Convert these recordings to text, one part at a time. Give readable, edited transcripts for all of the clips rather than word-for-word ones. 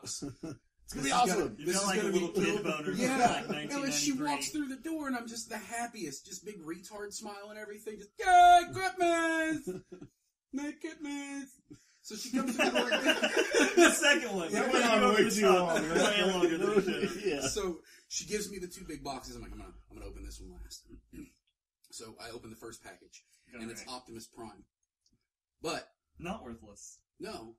box. It's gonna be awesome. You feel like a little kid boner. Yeah. Like And she walks through the door, and I'm just the happiest, just big retard smile and everything. Just, yay, Christmas! Merry Christmas! So she comes through the door. The second one. That went on way too long. Way longer than it should. Yeah. So she gives me the 2 big boxes. I'm like, I'm gonna open this one last. So I open the first package, and it's Optimus Prime. But not worthless. No,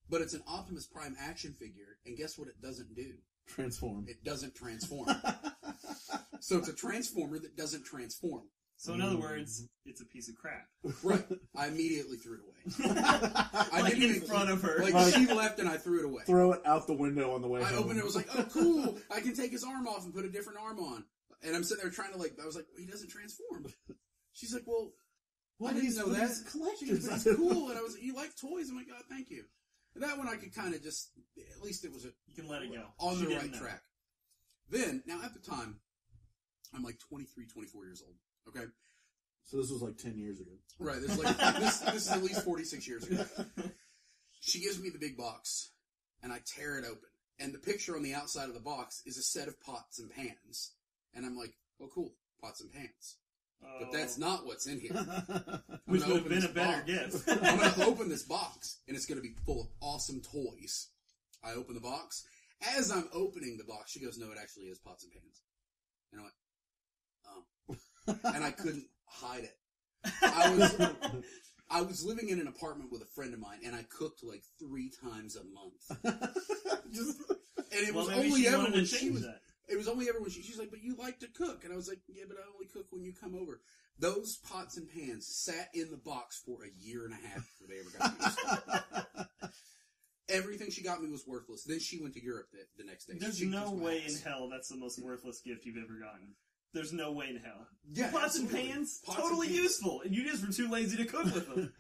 but it's an Optimus Prime action figure, and guess what? It doesn't do. Transform. It doesn't transform. So it's a transformer that doesn't transform. So in other words, it's a piece of crap. Right. I immediately threw it away. I didn't in front of her. Like she left and I threw it away. Throw it out the window on the way home. I opened it, I was like, oh cool, I can take his arm off and put a different arm on. And I'm sitting there trying to I was like, he doesn't transform. She's like, well, I didn't know that. Collectors. It's cool. And I was like, you like toys? I'm like, oh, thank you. And that one I could kind of just, at least it was you can let it go. On the right track. Then, now at the time, I'm like 23, 24 years old. Okay? So this was like 10 years ago. Right. This is at least 46 years ago. She gives me the big box, and I tear it open. And the picture on the outside of the box is a set of pots and pans. And I'm like, oh, cool, pots and pans. But that's not what's in here. Which would have been a better gift. I'm going to open this box, and it's going to be full of awesome toys. I open the box. As I'm opening the box, she goes, no, it actually is pots and pans. And I went, oh. And I couldn't hide it. I was living in an apartment with a friend of mine, and I cooked like 3 times a month. And it was only ever when she was... It was only ever when she's like, but you like to cook. And I was like, yeah, but I only cook when you come over. Those pots and pans sat in the box for a year and a half before they ever got used. Everything she got me was worthless. Then she went to Europe the next day. There's no way in hell that's the most worthless gift you've ever gotten. There's no way in hell. Yeah, pots and pans, totally useful. And you just were too lazy to cook with them.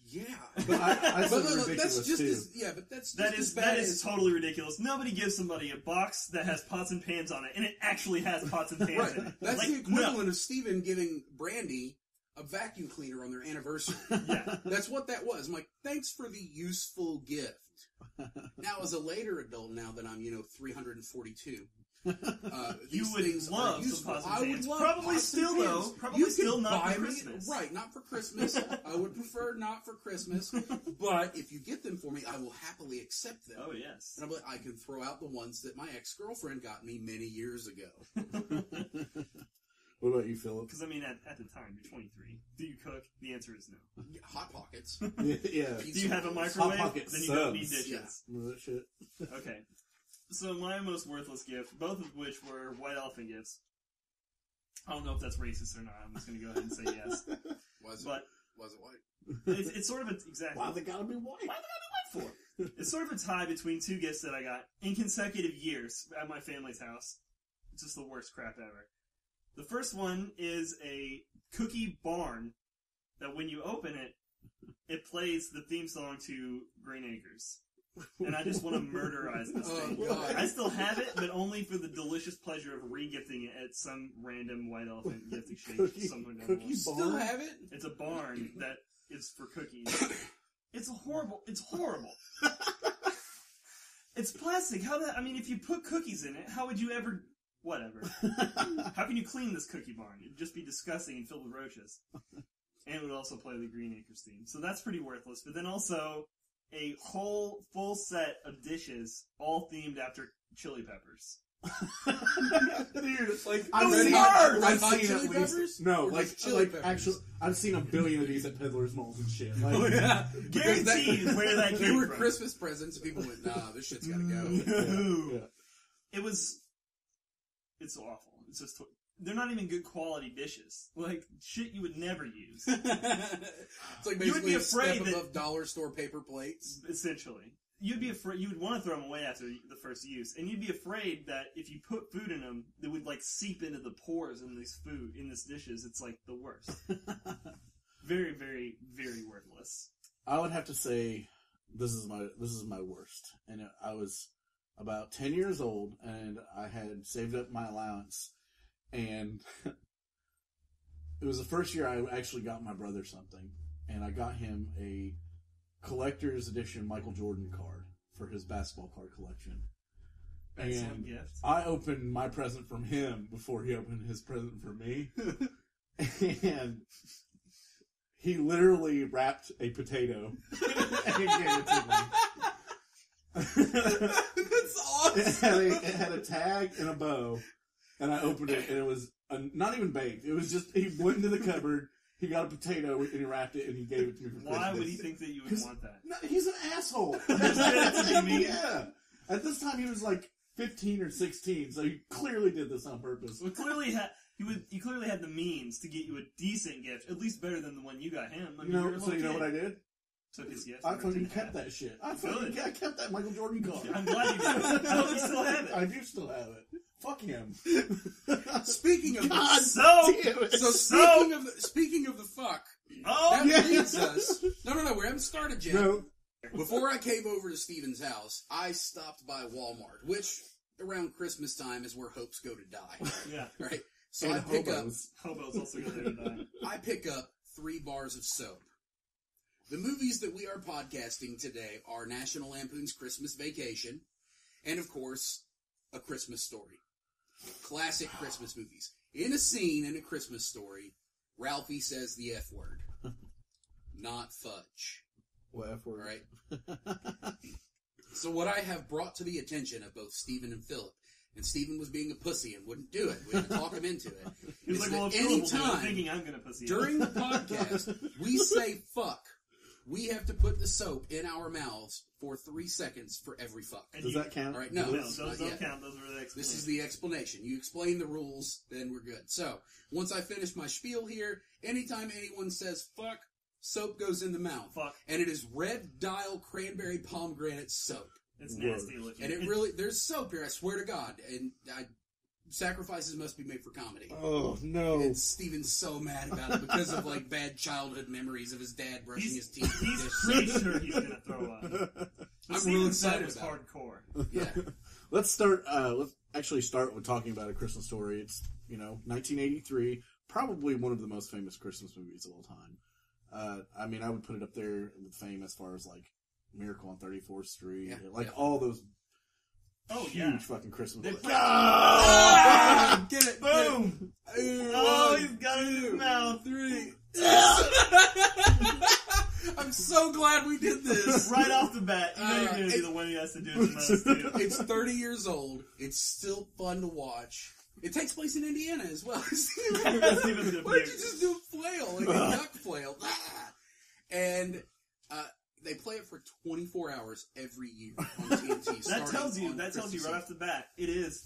Yeah, but I but that's just as, yeah, but that's just that is totally ridiculous. Nobody gives somebody a box that has pots and pans on it, and it actually has pots and pans right. in it. That's the equivalent of Steven giving Brandy a vacuum cleaner on their anniversary. Yeah, that's what that was. I'm like, thanks for the useful gift. Now, as a later adult, now that I'm 342. You would love some pots and pans. I would love probably still though. Probably still not for Christmas. Right, not for Christmas. I would prefer not for Christmas. But if you get them for me, I will happily accept them. Oh yes. And I'm like, I can throw out the ones that my ex-girlfriend got me many years ago. What about you, Philip? Because I mean, at the time you're 23. Do you cook? The answer is no. Hot Pockets. Yeah. Do you have a microwave? Hot Pocket then you don't need dishes. Yeah. That shit. Okay. So my most worthless gift, both of which were white elephant gifts. I don't know if that's racist or not. I'm just going to go ahead and say yes. Was it white? It's sort of exactly. Why they gotta be white? Why they gotta be white for? It's sort of a tie between 2 gifts that I got in consecutive years at my family's house. It's just the worst crap ever. The first one is a cookie barn that when you open it, it plays the theme song to Green Acres. And I just want to murderize this thing. God. I still have it, but only for the delicious pleasure of re-gifting it at some random white elephant gift exchange somewhere down the line. Still have it? It's a barn that is for cookies. It's horrible. It's plastic. If you put cookies in it, how would you ever... Whatever. How can you clean this cookie barn? It'd just be disgusting and filled with roaches. And it would also play the Green Acres theme. So that's pretty worthless. But then also... a whole full set of dishes, all themed after chili peppers. Dude, like I've seen at least no, actually, I've seen a billion of these at Peddler's Malls and shit. Like, oh yeah, guaranteed where that came from. They were Christmas presents. And people went, "Nah, this shit's gotta go." No. Yeah. It's awful. It's just. They're not even good quality dishes. Like, shit you would never use. It's like basically a step above dollar store paper plates. Essentially. You'd be afraid, you would want to throw them away after the first use. And you'd be afraid that if you put food in them, they would, like, seep into the pores in this dishes. It's, like, the worst. Very, very, very worthless. I would have to say, this is my worst. And I was about 10 years old, and I had saved up my allowance. And it was the first year I actually got my brother something. And I got him a collector's edition Michael Jordan card for his basketball card collection. Excellent And gift. I opened my present from him before he opened his present for me. And he literally wrapped a potato and he gave it to me. That's awesome. It had a tag and a bow. And I opened it, and it was not even baked. It was just, he went into the cupboard, he got a potato, and he wrapped it, and he gave it to me for Christmas. Why would he think that you would want that? No, he's an asshole. Yeah. At this time, he was like 15 or 16, so he clearly did this on purpose. Well, he clearly had the means to get you a decent gift, at least better than the one you got him. I mean, You know what I did? Took his gift. I fucking kept that shit. I kept that Michael Jordan card. I'm glad you did. I hope you still have it. I do still have it. Fuck him. Speaking of speaking of the fuck, that leads us. No, we haven't started yet. No. Before I came over to Steven's house, I stopped by Walmart, which around Christmas time is where hopes go to die. Yeah. Right. So And I pick hobos. Hobos also go there to die. I pick up 3 bars of soap. The movies that we are podcasting today are National Lampoon's Christmas Vacation, and of course, A Christmas Story. Classic Christmas movies. In a scene in A Christmas Story, Ralphie says the F word. Not fudge. What F word? All right. So what I have brought to the attention of both Stephen and Philip, and Stephen was being a pussy and wouldn't do it. We had to talk him into it. He was like, well, anytime thinking I'm going to pussy during the podcast we say fuck, we have to put the soap in our mouths for 3 seconds for every fuck. Does that count? All right, no, those don't not yet. count. Those are the explanations. This is the explanation. You explain the rules, then we're good. So, once I finish my spiel here, anytime anyone says fuck, soap goes in the mouth. Fuck. And it is Red Dial Cranberry Pomegranate soap. It's nasty looking. And it really, there's soap here, I swear to God. And sacrifices must be made for comedy. Oh, no. And Steven's so mad about it because of, like, bad childhood memories of his dad brushing his teeth. He's pretty sure he's going to throw up. I'm real excited It's about it. hardcore. Yeah. Let's actually start with talking about A Christmas Story. It's, 1983, probably one of the most famous Christmas movies of all time. I would put it up there with fame as far as, like, Miracle on 34th Street. Yeah, all those huge fucking Christmas movies. Get it. Boom! Oh, he's got it in his mouth. 3. I'm so glad we did this. Right off the bat, you know you're going to be the one who has to do it the most, too. It's 30 years old. It's still fun to watch. It takes place in Indiana as well. Why don't you just do a flail? Like a duck flail. And they play it for 24 hours every year on TNT. That tells you right off the bat, it is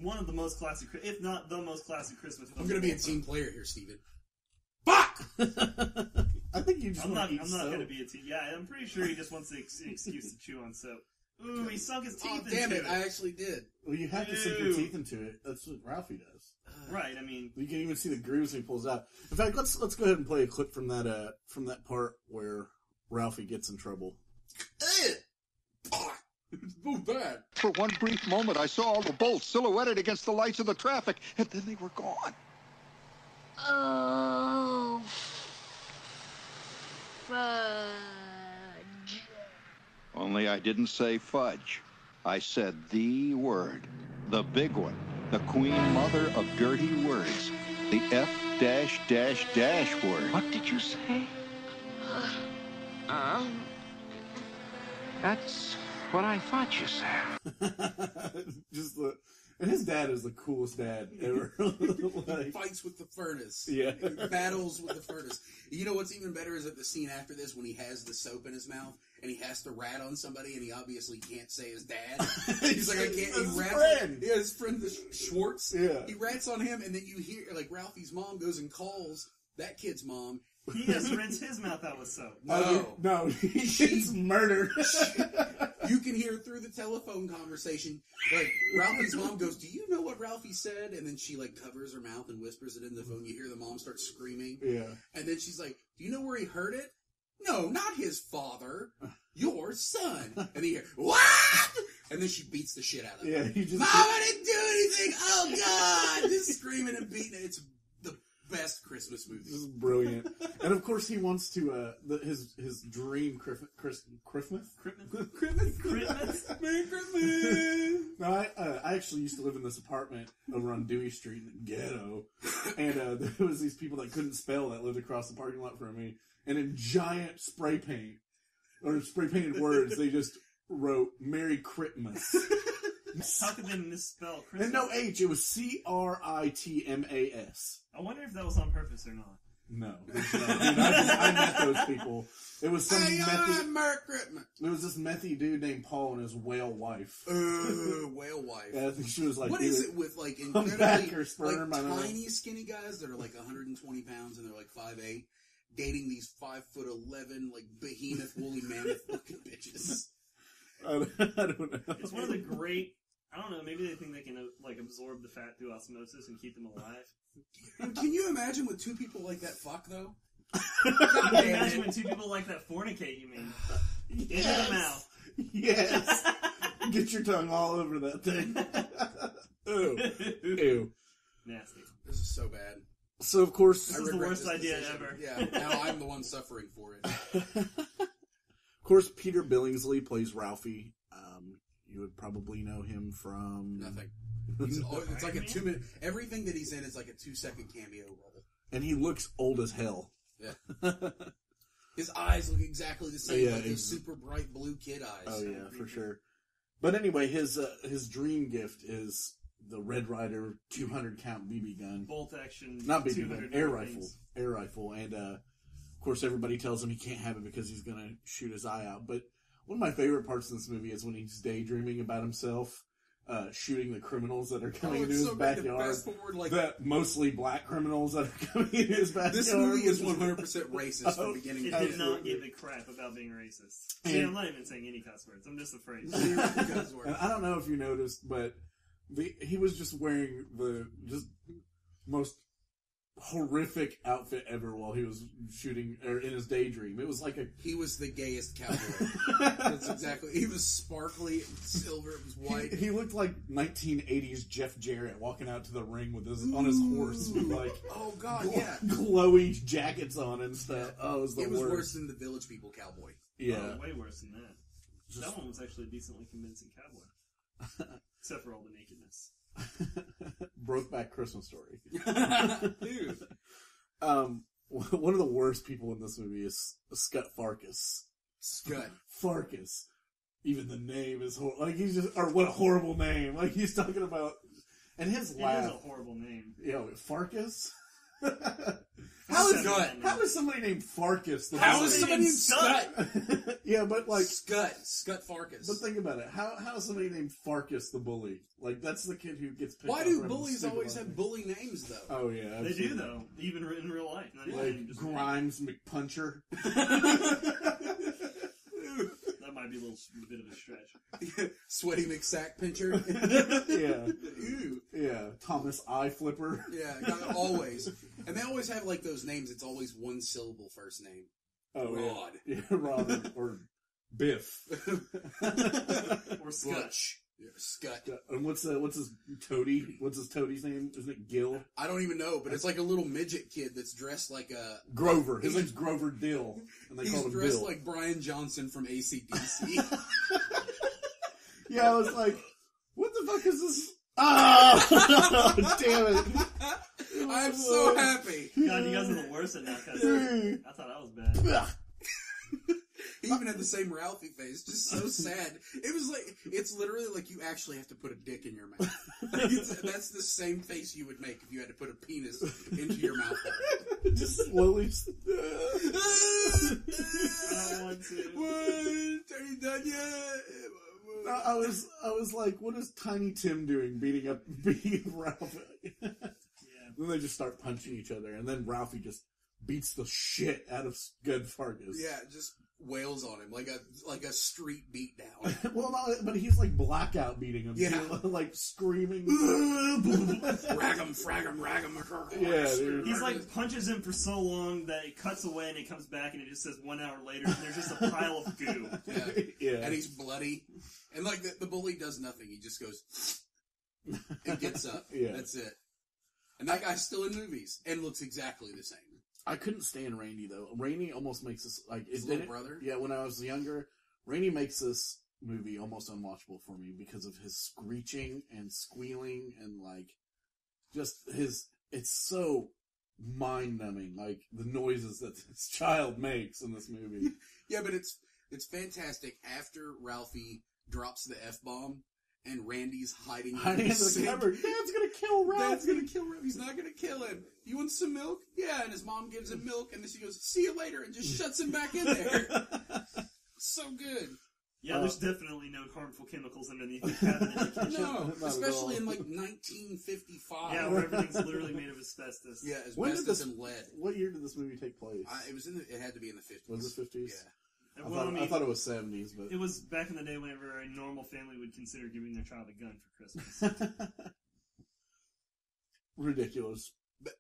one of the most classic, if not the most classic Christmas film. I'm going to be a team player here, Steven. Fuck! I think you just I'm not soap. going to be a team. Yeah, I'm pretty sure he just wants an excuse to chew on soap. Ooh, he sunk his teeth into it. Damn it, I actually did. Well, you have to sink your teeth into it. That's what Ralphie does. Right, I mean... You can even see the grooves when he pulls it out. In fact, let's go ahead and play a clip from that part where Ralphie gets in trouble. It's so bad. For one brief moment, I saw all the bolts silhouetted against the lights of the traffic, and then they were gone. Oh, fudge. Only I didn't say fudge. I said the word. The big one. The queen mother of dirty words. The F-dash-dash-dash word. What did you say? That's what I thought you said. And his dad is the coolest dad ever. He fights with the furnace. Yeah. He battles with the furnace. You know what's even better is at the scene after this when he has the soap in his mouth and he has to rat on somebody and he obviously can't say his dad. He's like, I can't. He rats. Yeah, his friend Schwartz. Yeah. He rats on him and then you hear, like, Ralphie's mom goes and calls that kid's mom. He has to rinse his mouth out with soap. No, he gets murdered. You can hear through the telephone conversation, like, Ralphie's mom goes, do you know what Ralphie said? And then she, like, covers her mouth and whispers it in the phone. You hear the mom start screaming. Yeah. And then she's like, do you know where he heard it? No, not his father. Your son. And then you hear, what? And then she beats the shit out of him. Yeah, Mom, I didn't do anything. Oh, God. Just screaming and beating it. It's the best Christmas movie. This is brilliant. And of course he wants to, his dream Christmas? Merry Christmas! No, I actually used to live in this apartment over on Dewey Street in the ghetto. And there was these people that couldn't spell that lived across the parking lot from me. And in giant spray paint, or spray painted words, they just wrote Merry Christmas. How could they misspell Christmas? And no H, it was Critmas. I wonder if that was on purpose or not. No. I met those people. It was some Merry Christmas. It was this methy dude named Paul and his whale wife. Whale wife. Yeah, I think she was like... What is it with, like, incredibly, tiny, skinny guys that are, like, 120 pounds and they're, like, 5'8", dating these 5'11", like, behemoth, woolly mammoth-looking bitches? I don't know. It's one of the great... I don't know, maybe they think they can, like, absorb the fat through osmosis and keep them alive. Can you imagine when two people like that fuck, though? Can you imagine when two people like that fornicate, you mean? Yes. Into the mouth. Yes. Get your tongue all over that thing. Ew. Ew. Nasty. This is so bad. So, of course... This is the worst idea ever. Yeah, now I'm the one suffering for it. Of course, Peter Billingsley plays Ralphie. You would probably know him from... Nothing. It's like a 2-minute... Everything that he's in is like a 2-second cameo role. And he looks old as hell. Yeah. His eyes look exactly the same, yeah, like those super bright blue kid eyes. Oh, yeah, for sure. But anyway, his dream gift is the Red Ryder 200-count BB gun. Bolt action. Not BB gun, air rifle. Air rifle. And, of course, everybody tells him he can't have it because he's going to shoot his eye out. But one of my favorite parts of this movie is when he's daydreaming about himself shooting the criminals that are coming into his backyard. The mostly black criminals that are coming into his backyard. This movie is 100% racist from beginning to end. It did not give a crap about being racist. See, I'm not even saying any cuss words. I'm just afraid. And I don't know if you noticed, but he was just wearing the most horrific outfit ever while he was shooting, or in his daydream. It was like he was the gayest cowboy. That's exactly. He was sparkly, silver, it was white. He looked like 1980s Jeff Jarrett walking out to the ring with on his horse with like oh god, yeah, glowy jackets on and stuff. Oh, it was the worst. It was worse than the Village People cowboy. Yeah, way worse than that. That one was actually a decently convincing cowboy, except for all the nakedness. Brokeback Christmas Story. Dude. One of the worst people in this movie is Scut Farkus. Scut Farkus. Even the name is like he's just, or what a horrible name. Like he's talking about, and his laugh. It is a horrible name. Yo, Farkus. How is somebody named Farkus? How is somebody named Scut? Yeah, but like Scut Farkus. But think about it. How is somebody named Farkus the bully? Like that's the kid who gets picked. Why do bullies always have bully names though? Oh yeah, absolutely. They do though. Even in real life. Not like just Grimes McPuncher. That might be a little bit of a stretch. Sweaty McSack Pincher. Yeah. Ew. Yeah. Thomas Eye Flipper. Yeah, always. And they always have like those names. It's always one syllable first name. Oh, Rod. Yeah, Rod or Biff. Or Scutch. Yeah, Scut. And what's his toady? What's his toadie's name? Isn't it Gil? I don't even know, but it's like a little midget kid that's dressed like a Grover. His name's Grover Dill, and they call him dressed Bill. like Brian Johnson from AC/DC. Yeah, I was like, what the fuck is this? Oh, damn it! I'm so happy. God, you guys are the worst at that. I thought I was bad. He even had the same Ralphie face, just so sad. It was like, it's literally like you actually have to put a dick in your mouth. That's the same face you would make if you had to put a penis into your mouth. Just slowly. I don't want to. What? Are you done yet? I was like, what is Tiny Tim doing beating up Ralphie? Yeah. Then they just start punching each other, and then Ralphie just beats the shit out of Scud Farkus. Yeah, just wails on him like a street beat down. Well, no, but he's like blackout beating him. Yeah, too, like screaming. Rag'em, frag'em, rag'em. Yeah, dude. He's like punches him for so long that it cuts away and it comes back and it just says 1 hour later and there's just a pile of goo. Yeah. And he's bloody. And like the bully does nothing. He just goes and gets up. Yeah. That's it. And that guy's still in movies and looks exactly the same. I couldn't stand Randy though. Randy almost makes us like His little brother. Yeah, when I was younger, Randy makes this movie almost unwatchable for me because of his screeching and squealing and like just his. It's so mind numbing, like the noises that this child makes in this movie. Yeah, but it's fantastic. After Ralphie drops the F-bomb and Randy's hiding in the cupboard. Dad's gonna kill Ralphie. Dad's gonna kill Ralphie. He's not gonna kill him. You want some milk? Yeah, and his mom gives him milk, and then she goes, "See you later," and just shuts him back in there. So good. Yeah, there's definitely no harmful chemicals underneath the cabinet in the kitchen. No, especially in like 1955. Yeah, where everything's literally made of asbestos. Yeah, asbestos and lead. What year did this movie take place? It had to be in the 50s. Was it 50s? Yeah. I thought it was 70s, but it was back in the day whenever a normal family would consider giving their child a gun for Christmas. Ridiculous. But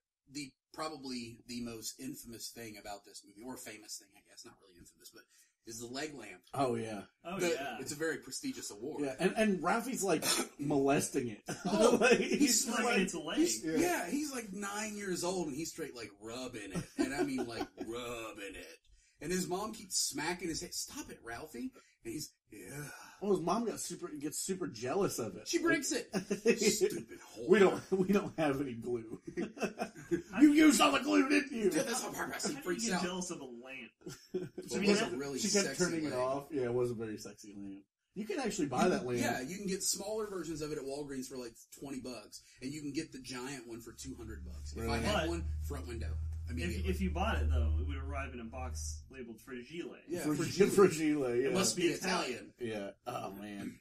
probably the most infamous thing about this movie, or famous thing, I guess, not really infamous, but is the leg lamp. Oh yeah. Yeah. It's a very prestigious award. Yeah, and Ralphie's like molesting it. Oh, like, he's slinging its leg. Yeah, he's like 9 years old and he's straight like rubbing it, and I mean like rubbing it. And his mom keeps smacking his head. Stop it, Ralphie! And he's Well, his mom gets super jealous of it. She breaks it. Stupid whore. We don't have any glue. You used all the glue, didn't you? Did this on purpose. He How do freaks you get out. jealous of a lamp? It wasn't really She kept sexy turning it lamp. off. Yeah, it was a very sexy lamp. You can actually buy that lamp. Yeah, you can get smaller versions of it at Walgreens for like $20, and you can get the giant one for $200. If I had one, front window. If you bought it though, it would arrive in a box labeled Fragile. Yeah, Fragile. Yeah. It must be Italian. Yeah. Oh man.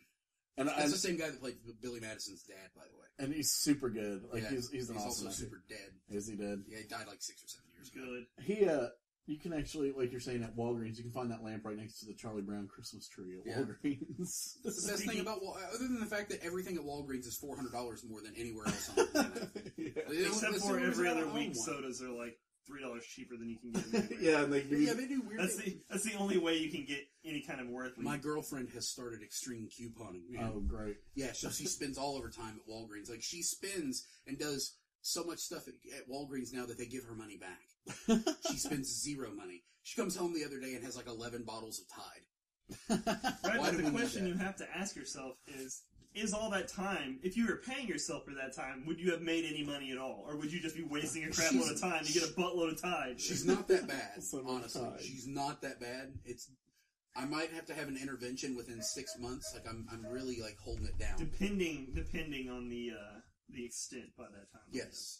And that's the same guy that played Billy Madison's dad, by the way. And he's super good. Like yeah, he's an awesome also actor. super dead. Is he dead? Yeah, he died like 6 or 7 years ago. Good. You can actually, like you're saying, at Walgreens, you can find that lamp right next to the Charlie Brown Christmas tree at Walgreens. That's the best thing about other than the fact that everything at Walgreens is $400 more than anywhere else on the planet. Yeah. Except for every other week, sodas are like $3 cheaper than you can get them anywhere. Yeah, and they do weird That's the only way you can get any kind of worth. My girlfriend has started extreme couponing. Man. Oh, great. Yeah, so she spends all of her time at Walgreens. Like, she spends and does so much stuff at Walgreens now that they give her money back. She spends zero money. She comes home the other day and has like 11 bottles of Tide. Right, Why but do the we question need that? you have to ask yourself is all that time, if you were paying yourself for that time, would you have made any money at all? Or would you just be wasting a crap load of time to get a buttload of Tide? She's not that bad, So much honestly. Tide. She's not that bad. I might have to have an intervention within 6 months. Like, I'm really, like, holding it down. Depending on the extent by that time. Yes.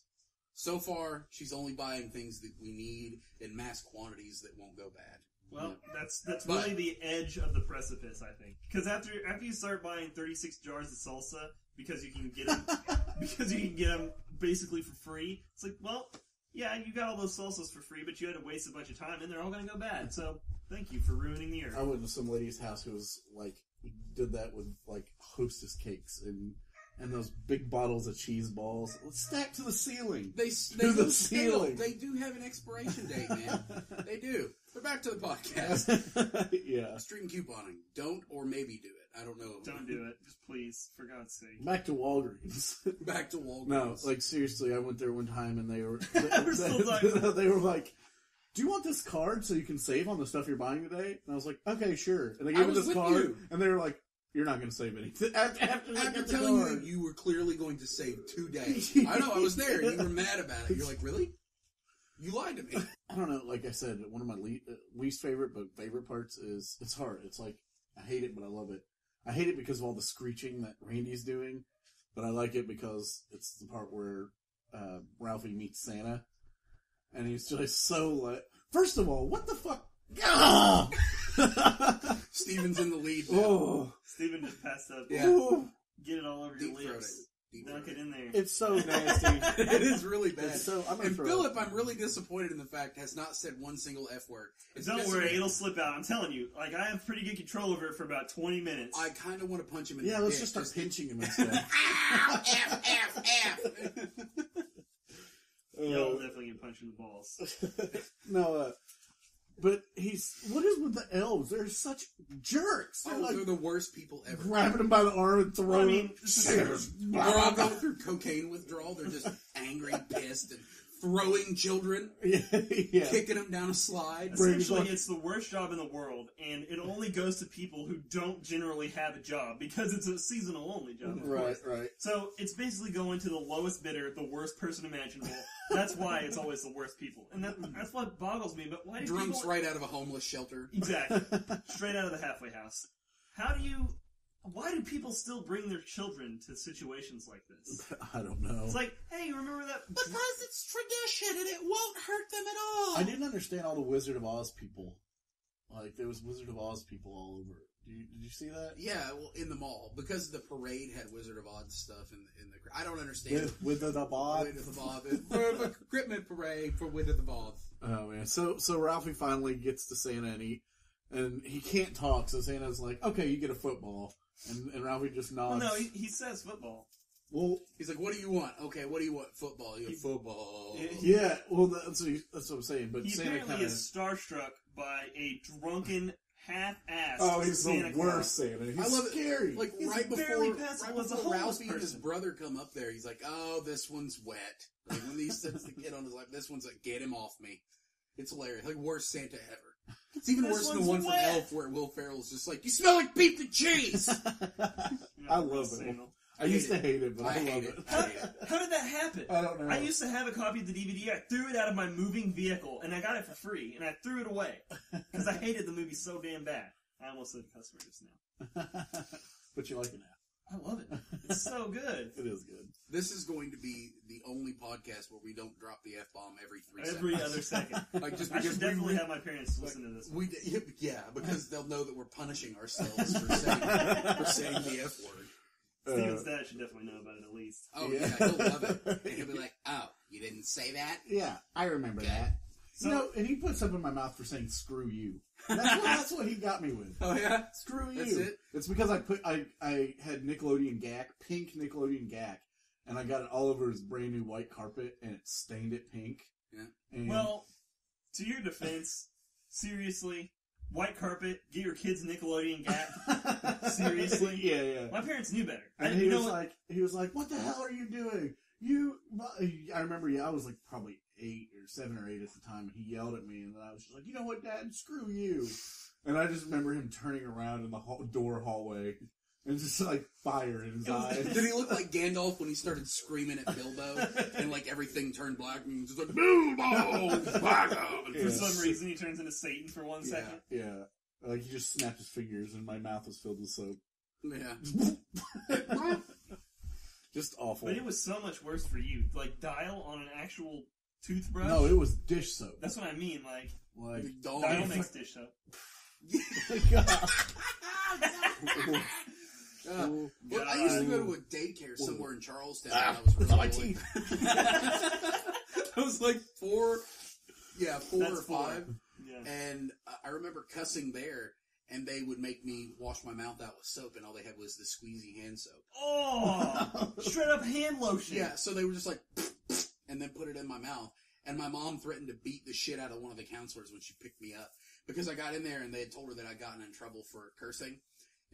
So far, she's only buying things that we need in mass quantities that won't go bad. Well, that's really the edge of the precipice, I think. Because after you start buying 36 jars of salsa because you can get them basically for free, it's like, well, yeah, you got all those salsas for free, but you had to waste a bunch of time, and they're all going to go bad. So thank you for ruining the earth. I went to some lady's house who was like did that with like Hostess cakes and those big bottles of cheese balls stacked to the ceiling. They to the ceiling. They do have an expiration date, man. They do. But back to the podcast. Yeah. Street and couponing. Don't or maybe do it. I don't know. Don't do it. Just please, for God's sake. Back to Walgreens. Back to Walgreens. No, like seriously, I went there one time and they were We're still talking. they were like, "Do you want this card so you can save on the stuff you're buying today?" And I was like, "Okay, sure." And they gave me this card, and they were like, "You're not going to save anything." After telling you were clearly going to save 2 days. I know, I was there, and you were mad about it. You're like, really? You lied to me. I don't know, like I said, one of my least favorite, but favorite parts is, it's hard. It's like, I hate it, but I love it. I hate it because of all the screeching that Randy's doing, but I like it because it's the part where Ralphie meets Santa, and he's just so like, first of all, what the fuck? Steven's in the lead now. Oh, Steven just passed up. Yeah. oh. Get it all over Deep your throat lips. it. Deep Dunk throat it in there. It's so nasty. It is really bad. It's so, I'm gonna And throw Philip, I'm really disappointed in the fact, has not said one single F word. It's Don't just- worry, it'll slip out. I'm telling you. Like, I have pretty good control over it for about 20 minutes. I kind of want to punch him in Yeah, the let's dick. just start pinching him and stuff. Ow! F. Y'all definitely get punched in the balls. No, But what is with the elves? They're such jerks. They're the worst people ever. Grabbing him by the arm and throwing him. They're all going through cocaine withdrawal. They're just angry, pissed, and throwing children, kicking them down a slide. Essentially, it's the worst job in the world, and it only goes to people who don't generally have a job, because it's a seasonal only job. Right. So it's basically going to the lowest bidder, the worst person imaginable. That's why it's always the worst people. And that's what boggles me, but why do Drunks people... right out of a homeless shelter. Exactly. Straight out of the halfway house. Why do people still bring their children to situations like this? I don't know. It's like, hey, you remember that? Because it's tradition and it won't hurt them at all. I didn't understand all the Wizard of Oz people. Like, there was Wizard of Oz people all over. Did you see that? Yeah, well, in the mall. Because the parade had Wizard of Oz stuff in the... I don't understand. Wizard of Oz? Wizard of Oz. The equipment parade for Wizard of Oz. Oh, man. So Ralphie finally gets to Santa, and he can't talk, so Santa's like, okay, you get a football. And Ralphie just nods. Well, no, he says football. Well, he's like, "What do you want?" Okay, what do you want? Football. You get football. Yeah, well, that's what I'm saying. But he Santa apparently is starstruck by a drunken, half-assed. Oh, he's Santa the worst Santa. He's I love scary. It. Like he's right before Ralphie and his brother come up there, he's like, "Oh, this one's wet." Like when he sits the kid on his lap, this one's like, "Get him off me." It's hilarious. Like worst Santa ever. It's even worse than the one from Elf where Will Ferrell's just like, "You smell like beef and cheese." I love it. I used to hate it, but I love it. How did that happen? I don't know. I used to have a copy of the DVD. I threw it out of my moving vehicle, and I got it for free, and I threw it away because I hated the movie so damn bad. I almost said cuss words now. But you like it now. I love it. It's so good. It is good. This is going to be the only podcast where we don't drop the F-bomb every 3 seconds. Every other second. Like just I because should definitely have my parents listen to this one. Because they'll know that we're punishing ourselves for saying the F word. Steven's dad should definitely know about it at least. Oh, yeah, he'll love it. And he'll be like, "Oh, you didn't say that?" Yeah, I remember that. So, and he put something in my mouth for saying "screw you." That's what he got me with. Oh yeah, screw you. That's it. It's because I had Nickelodeon GAC, pink Nickelodeon GAC, and I got it all over his brand new white carpet, and it stained it pink. Yeah. And well, to your defense, seriously, white carpet, get your kids Nickelodeon GAC. Seriously, yeah. My parents knew better. And he was like, "What the hell are you doing?" I remember, I was like probably 7 or 8 at the time, and he yelled at me, and I was just like, "You know what, Dad? Screw you." And I just remember him turning around in the hallway and just like fire in his eyes. Did he look like Gandalf when he started screaming at Bilbo and like everything turned black and just like, "Bilbo, back up!" And for some reason he turns into Satan for 1 second. Yeah. Like he just snapped his fingers and my mouth was filled with soap. Yeah. Just awful. But it was so much worse for you. Like Dial on an actual toothbrush? No, it was dish soap. That's what I mean. Like Dial makes dish soap. Well, I used to go to a daycare somewhere in Charlestown. I was really my teeth. I was like 4 or 5. Yeah. And I remember cussing there. And they would make me wash my mouth out with soap, and all they had was the squeezy hand soap. Oh! Straight up hand lotion. Yeah, so they were just like, and then put it in my mouth. And my mom threatened to beat the shit out of one of the counselors when she picked me up. Because I got in there, and they had told her that I'd gotten in trouble for cursing.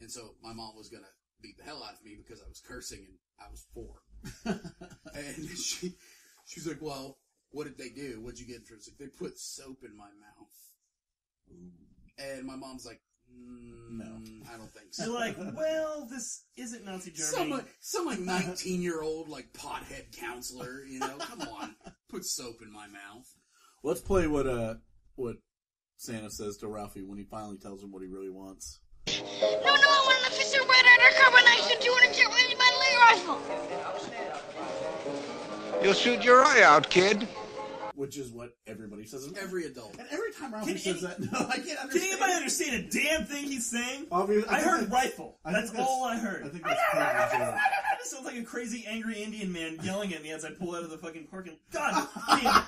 And so my mom was going to beat the hell out of me because I was cursing, and I was 4. And she's like, "Well, what did they do? What'd you get in trouble?" Like, "They put soap in my mouth." And my mom's like, "No, I don't think so." You're like, well, this isn't Nazi Germany. Some like 19-year-old like pothead counselor, come on, put soap in my mouth. Let's play what Santa says to Ralphie when he finally tells him what he really wants. No, I want an official red undercover knife, 200 jet ready by rifle. You'll shoot your eye out, kid. Which is what everybody says. Every adult. And every time Ralphie says that, no, I can't understand. Can anybody understand a damn thing he's saying? Obviously, I heard rifle. That's all I heard. I think that's part of the joke. It sounds like a crazy angry Indian man yelling at me as I pull out of the fucking parking. God damn.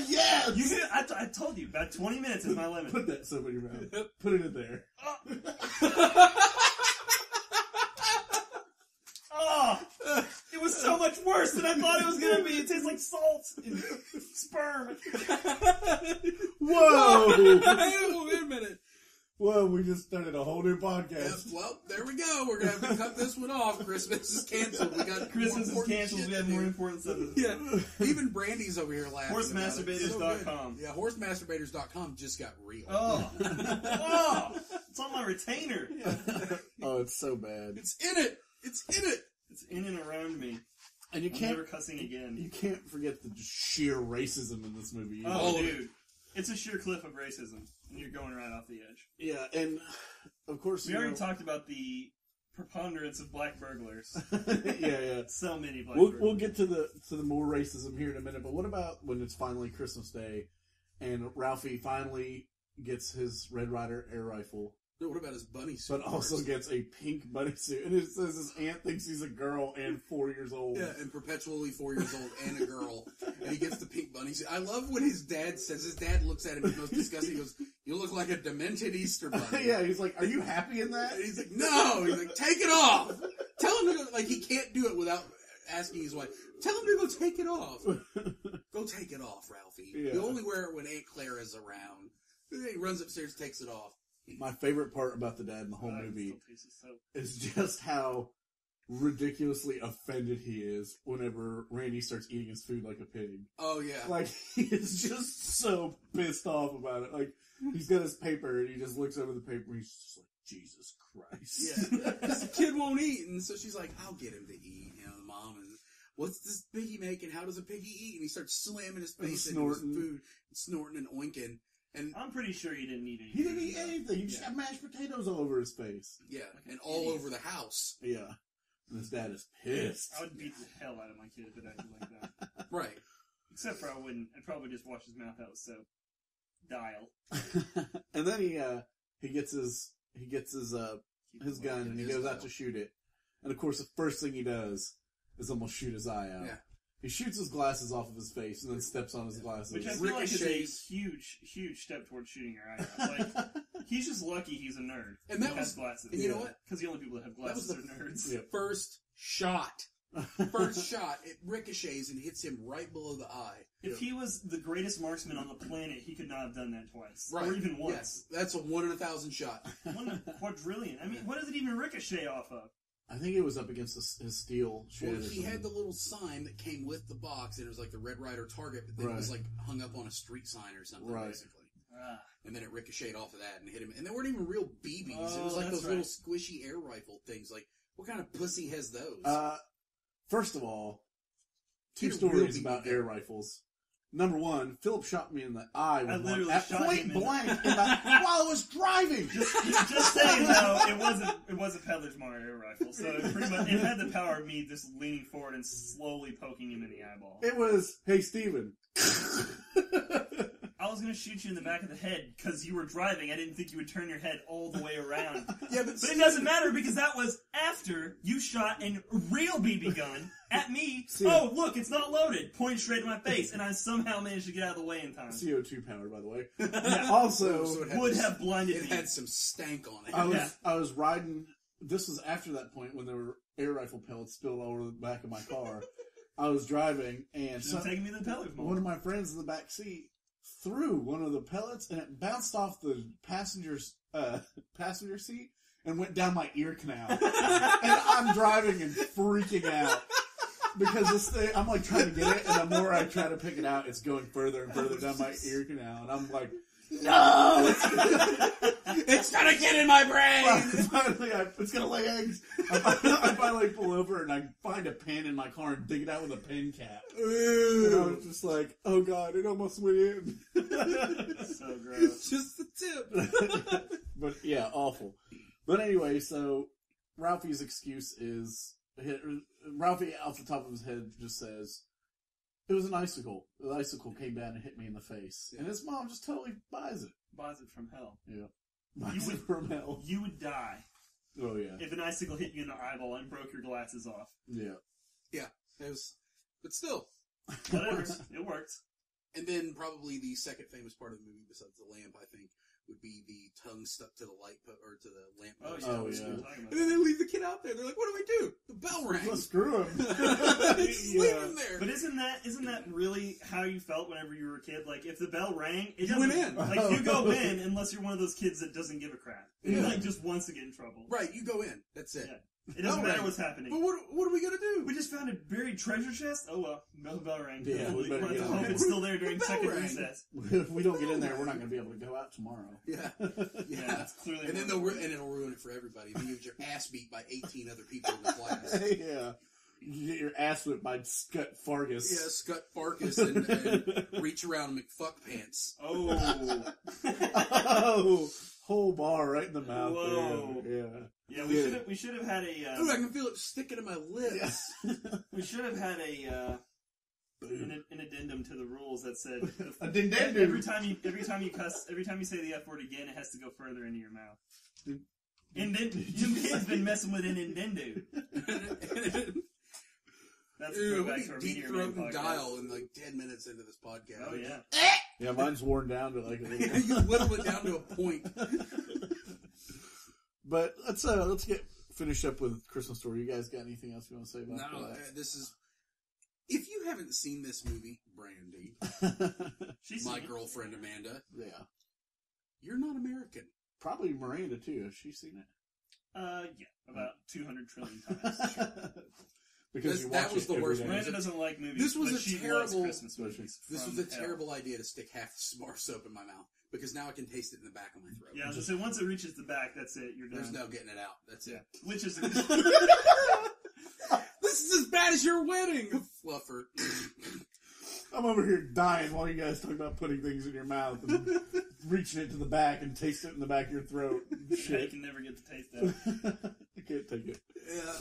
Yes! I told you, about 20 minutes is my limit. Put that soap in your mouth. Put it in there. Oh! It was so much worse! worse than I thought it was gonna be. It tastes like salt and sperm. Whoa! Wait a minute. Whoa, we just started a whole new podcast. Well, there we go. We're going to have to cut this one off. Christmas is canceled. We got Christmas is canceled. We have more important stuff. Yeah. Even Brandy's over here laughing. Horsemasturbators.com. Yeah, horsemasturbators.com just got real. Oh. Oh. It's on my retainer. Oh, it's so bad. It's in it. It's in it. It's in and around me. And I'm never cussing again. You can't forget the just sheer racism in this movie. Oh, dude. It's a sheer cliff of racism, and you're going right off the edge. Yeah, and of course we already talked about the preponderance of black burglars. yeah. So many black burglars. We'll get to the more racism here in a minute, but what about when it's finally Christmas Day, and Ralphie finally gets his Red Ryder air rifle? No, what about his bunny suit? But also gets a pink bunny suit, and it says his aunt thinks he's a girl and 4 years old. Yeah, and perpetually 4 years old and a girl, and he gets the pink bunny suit. I love what his dad says. His dad looks at him, he's most disgusting. He goes, "You look like a demented Easter bunny." Yeah, he's like, "Are you happy in that?" And he's like, "No." He's like, "Take it off." Tell him to go. Like, he can't do it without asking his wife. Tell him to go take it off. Go take it off, Ralphie. Yeah. You only wear it when Aunt Claire is around. Then he runs upstairs, takes it off. My favorite part about the dad in the whole movie is just how ridiculously offended he is whenever Randy starts eating his food like a pig. Oh, yeah. Like, he is just so pissed off about it. Like, he's got his paper, and he just looks over the paper, and he's just like, Jesus Christ. Yeah. Because the kid won't eat, and so she's like, "I'll get him to eat." You know, the mom is, "What's this piggy making? How does a piggy eat?" And he starts slamming his face into his food, snorting and oinking. And I'm pretty sure he didn't eat anything. He didn't eat anything. He just had mashed potatoes all over his face. Yeah, and all over the house. Yeah. And his dad is pissed. I would beat the hell out of my kid if it acted like that. Right. Except for I wouldn't. I'd probably just wash his mouth out with soap. Dial. And then he gets his gun and he goes out to shoot it. And of course the first thing he does is almost shoot his eye out. Yeah. He shoots his glasses off of his face and then steps on his glasses. Which I feel like is a huge step towards shooting your eye out. Like, he's just lucky he's a nerd. And that has glasses. And you know what? Because the only people that have glasses are nerds. Yeah. First shot. It ricochets and hits him right below the eye. If he was the greatest marksman on the planet, he could not have done that twice. Right. Or even once. Yes. That's a 1 in 1,000 shot. 1 in a quadrillion. I mean, what does it even ricochet off of? I think it was up against his steel shed. Well, he had the little sign that came with the box, and it was like the Red Ryder target, but then it was like hung up on a street sign or something, basically. And then it ricocheted off of that and hit him. And they weren't even real BBs. It was like those little squishy air rifle things. Like, what kind of pussy has those? First of all, two stories about air rifles. Number one, Philip shot me in the eye with one at point blank while I was driving. Just saying though, it wasn't Peddler's Mario air rifle, so it pretty much it had the power of me just leaning forward and slowly poking him in the eyeball. It was, "Hey Steven." I was going to shoot you in the back of the head because you were driving. I didn't think you would turn your head all the way around. Yeah, but it doesn't matter because that was after you shot a real BB gun at me. Oh, look, it's not loaded. Point straight in my face, and I somehow managed to get out of the way in time. CO2 powered, by the way. Yeah, also, would have blinded me. It had some stank on it. I was riding. This was after that point when there were air rifle pellets spilled all over the back of my car. I was driving, and taking me to the pellet one of my friends in the back seat threw one of the pellets, and it bounced off the passenger seat and went down my ear canal. And I'm driving and freaking out because this thing, I'm like trying to get it, and the more I try to pick it out, it's going further and further down my ear canal, and I'm like, "No! It's gonna get in my brain!" Finally, it's gonna lay eggs. I finally pull over and I find a pen in my car and dig it out with a pen cap. And I was just like, "Oh God, it almost went in." So gross. Just the tip. But yeah, awful. But anyway, so Ralphie's excuse is, Ralphie off the top of his head just says, "It was an icicle. The icicle came down and hit me in the face." Yeah. And his mom just totally buys it. Buys it from hell. Yeah. Buys it from hell. You would die. Oh, yeah. If an icicle hit you in the eyeball and broke your glasses off. Yeah. Yeah. But still. Whatever. It worked. And then probably the second famous part of the movie, besides the lamp, I think, would be the tongue stuck to the or to the lamp post. Oh, yeah. And then they leave the kid out there. They're like, "What do we do?" The bell rang. Well, screw him. it's sleeping there. But isn't that really how you felt whenever you were a kid? Like, if the bell rang, it You went doesn't... in. Like, you go in unless you're one of those kids that doesn't give a crap. Yeah. Like, just wants to get in trouble. Right, you go in. That's it. Yeah. It doesn't matter what's happening. But what are we going to do? We just found a buried treasure chest? Oh, well. No bell rang. Yeah, we better We'll have get to on hope it. it's still there during The bell second rang. recess. If we don't get in there, we're not going to be able to go out tomorrow. Yeah. Yeah, it's clearly... And then it'll ruin it for everybody. Then you get your ass beat by 18 other people in the class. Yeah. You get your ass whipped by Scut Fargus. Yeah, Scut Farkus and Reach Around McFuck Pants. Oh. Oh, whole bar right in the mouth. Whoa. There. Yeah, we should have had a... Ooh, I can feel it sticking to my lips. We should have had an addendum to the rules that said Addendum. every time you say the F word again, it has to go further into your mouth. You kids been messing with an addendum. That's Ew, back we to our deep Meteor throat Man and podcast. dial in like 10 minutes into this podcast. Oh yeah. Yeah, mine's worn down to like a little... You whittle it down to a point. But let's get finished up with Christmas Story. You guys got anything else you want to say about that? This is... If you haven't seen this movie, Brandy, She's my seen it. girlfriend Amanda, Yeah. you're not American. Probably Miranda, too. Has she seen it? Yeah, about 200 trillion times. Because That was the worst. Miranda doesn't like movies. This was but a she terrible- loves Christmas movies. This from was a hell. terrible idea to stick half the bar soap in my mouth, because now I can taste it in the back of my throat. Yeah, so once it reaches the back, that's it. You're done. There's no getting it out. That's Yeah, it. which is This is as bad as your wedding, Fluffer. I'm over here dying while you guys talk about putting things in your mouth and reaching it to the back and taste it in the back of your throat. I Shit. can never get the taste out. I can't take it. Yeah,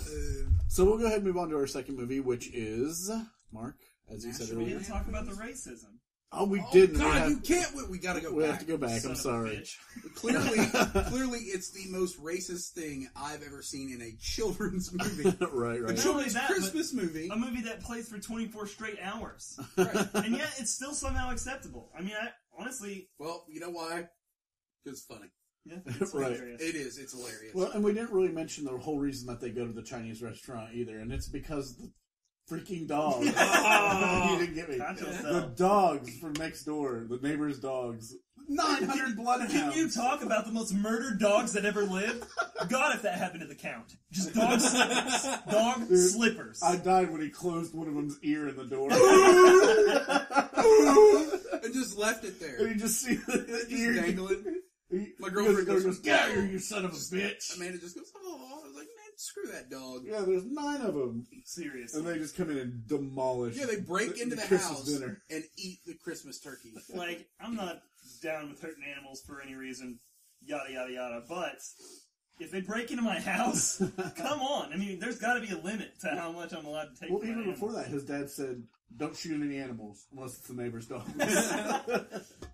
So we'll go ahead and move on to our second movie, which is, Mark, as you said National We earlier. didn't talk about the racism. Oh, we didn't. God, we you can't. We gotta go we back. have to go back. Son I'm of a sorry. bitch. Clearly, it's the most racist thing I've ever seen in a children's movie. Right. A Not children's only that, Christmas movie. A movie that plays for 24 straight hours. Right. And yet, it's still somehow acceptable. I mean, honestly... Well, you know why? Because it's funny. Yeah, it's Right. hilarious. It is. It's hilarious. Well, and we didn't really mention the whole reason that they go to the Chinese restaurant either, and it's because the freaking dogs. You didn't get me. Concho The style. dogs from next door, the neighbor's dogs. 900 bloodhounds. Can you talk about the most murdered dogs that ever lived? God, if that happened to the Count. Just dog slippers. Dog slippers. I died when he closed one of them's ear in the door. And just left it there. And you just see the Just ear dangling. He- My girlfriend goes, "Get out of here, you son of a bitch!" Amanda just goes, oh, I was like, man, screw that dog. Yeah, there's 9 of them, Seriously. and they just come in and demolish. Yeah, they break into the Christmas house dinner. and eat the Christmas turkey. Like, I'm not down with hurting animals for any reason, yada, yada, yada, but if they break into my house, come on. I mean, there's got to be a limit to how much I'm allowed to take Well, from even my before animals. that, his dad said, "Don't shoot any animals unless it's the neighbor's dog."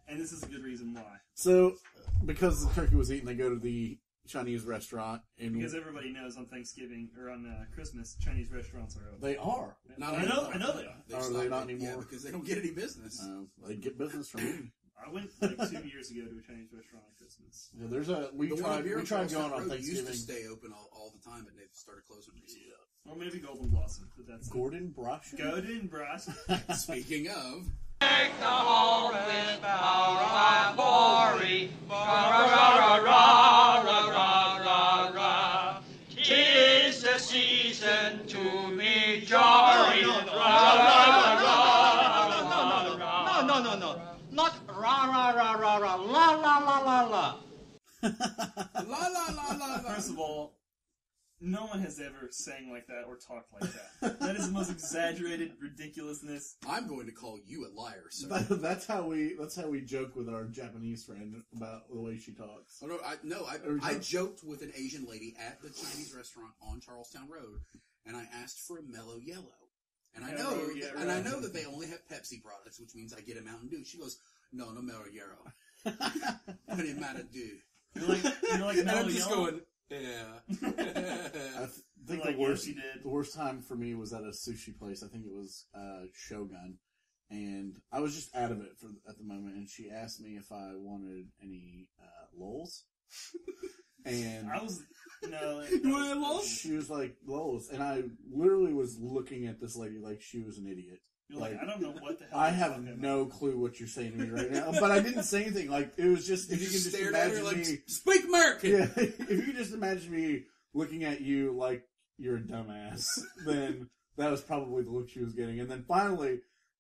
And this is a good reason why. So, because the turkey was eaten, they go to the Chinese restaurant, and Because everybody knows on Thanksgiving, or on Christmas, Chinese restaurants are open. they are. Not I anymore. know they are. Are stopped they not it. anymore? Yeah, because they don't get any business. They get business from me. I went like 2 years ago to a Chinese restaurant on Christmas. Yeah, there's a we The one up here tried on Charlestown going on Road Thanksgiving. used to stay open all the time, but they've started closing recently. Or maybe Golden Blossom, but that's Gordon Brush. Golden Brush. Speaking of, Tis the season to be jolly. No. Not ra ra ra ra ra la la la la la. la la la la la. First of all, no one has ever sang like that or talked like that. That is the most exaggerated ridiculousness. I'm going to call you a liar, sir. That's how we joke with our Japanese friend about the way she talks. Oh, I joked with an Asian lady at the Chinese restaurant on Charlestown Road, and I asked for a mellow yellow. And I know, I know that they only have Pepsi products, which means I get a Mountain Dew. She goes, no mellow yellow. What do you matter, do? You're like And Mellow I'm just Yellow? going, yeah. I think Like, the worst yes, you did. the worst time for me was at a sushi place. I think it was Shogun, and I was just out of it at the moment. And she asked me if I wanted any lulz, And I was no. You want to Lowe's? she was like, Lowe's. And I literally was looking at this lady like she was an idiot. You're like, I don't know what the hell. I have no clue what you're saying to me right now. But I didn't say anything. Like, it was just, if you can just imagine like, me. speak American! Yeah, if you could just imagine me looking at you like you're a dumbass, then that was probably the look she was getting. And then finally,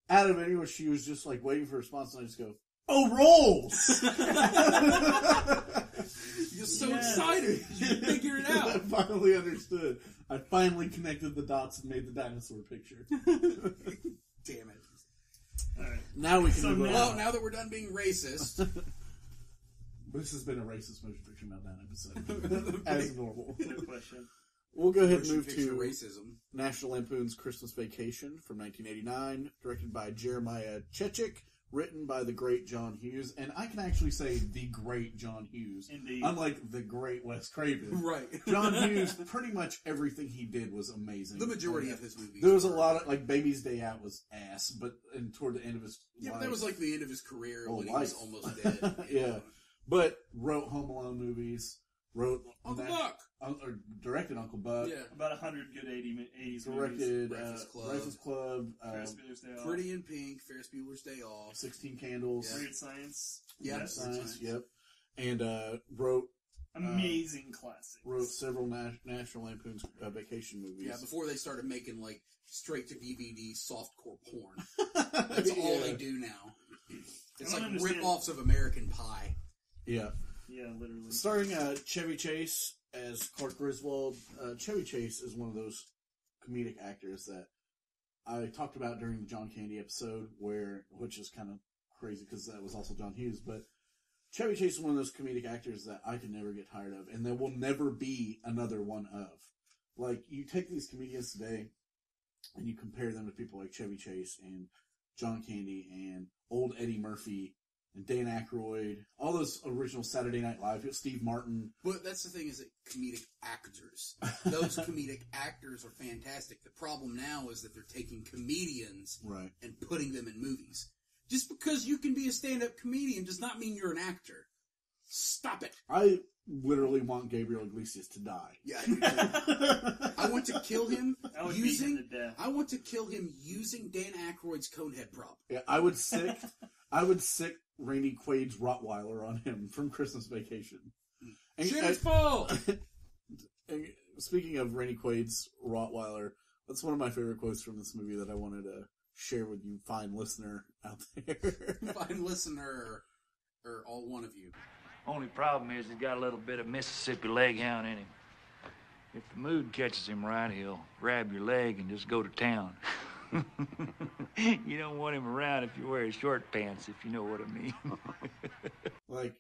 out of anywhere, she was just like waiting for a response, and I just go, "Oh, rolls!" You're so excited. You figured it out. I finally understood. I finally connected the dots and made the dinosaur picture. Damn it. Alright. Now we can So move on. Well, now that we're done being racist, This has been a racist Motion Picture Meltdown episode. As normal. No question. We'll go ahead and Motion move Picture to racism. National Lampoon's Christmas Vacation from 1989, directed by Jeremiah Chechik, written by the great John Hughes. And I can actually say the great John Hughes. Indeed. Unlike the great Wes Craven. Right. John Hughes, pretty much everything he did was amazing. The majority of his movies. There was a lot of, like, Baby's Day Out was ass, but and toward the end of his Yeah, life. but that was like the end of his career when he life. was almost dead. Yeah. But wrote Home Alone movies, wrote Uncle Buck. or directed Uncle Buck, Yeah. About 100 good 80s directed Breakfast Club. Breakfast Club, Ferris Bueller's Day Off. Pretty in Pink, Ferris Bueller's Day Off. 16 Candles, Yeah. Weird Science. Yeah. Yes. Science, yep, and wrote Amazing classics. wrote several National Lampoon's Vacation movies. Yeah, before they started making like straight to DVD softcore porn. That's all they do now. It's I like don't understand. rip-offs of American Pie. Yeah. Yeah, literally. Starring Chevy Chase as Clark Griswold. Chevy Chase is one of those comedic actors that I talked about during the John Candy episode, which is kind of crazy because that was also John Hughes, but Chevy Chase is one of those comedic actors that I can never get tired of, and there will never be another one of. Like, you take these comedians today, and you compare them to people like Chevy Chase and John Candy and old Eddie Murphy and Dan Aykroyd, all those original Saturday Night Live, Steve Martin. But that's the thing is that comedic actors, those comedic actors are fantastic. The problem now is that they're taking comedians Right. and putting them in movies. Just because you can be a stand-up comedian does not mean you're an actor. Stop it. I literally want Gabriel Iglesias to die. Yeah, I do too. I want to kill him I would beat him using. to death. I want to kill him using Dan Aykroyd's Conehead prop. Yeah, I would sick Randy Quaid's Rottweiler on him from Christmas Vacation. And, Shit is full. and speaking of Randy Quaid's Rottweiler, that's one of my favorite quotes from this movie that I wanted to share with you, fine listener out there. Fine listener, or all one of you. Only problem is he's got a little bit of Mississippi leghound in him. If the mood catches him right, he'll grab your leg and just go to town. You don't want him around if you wear short pants, if you know what I mean. Like,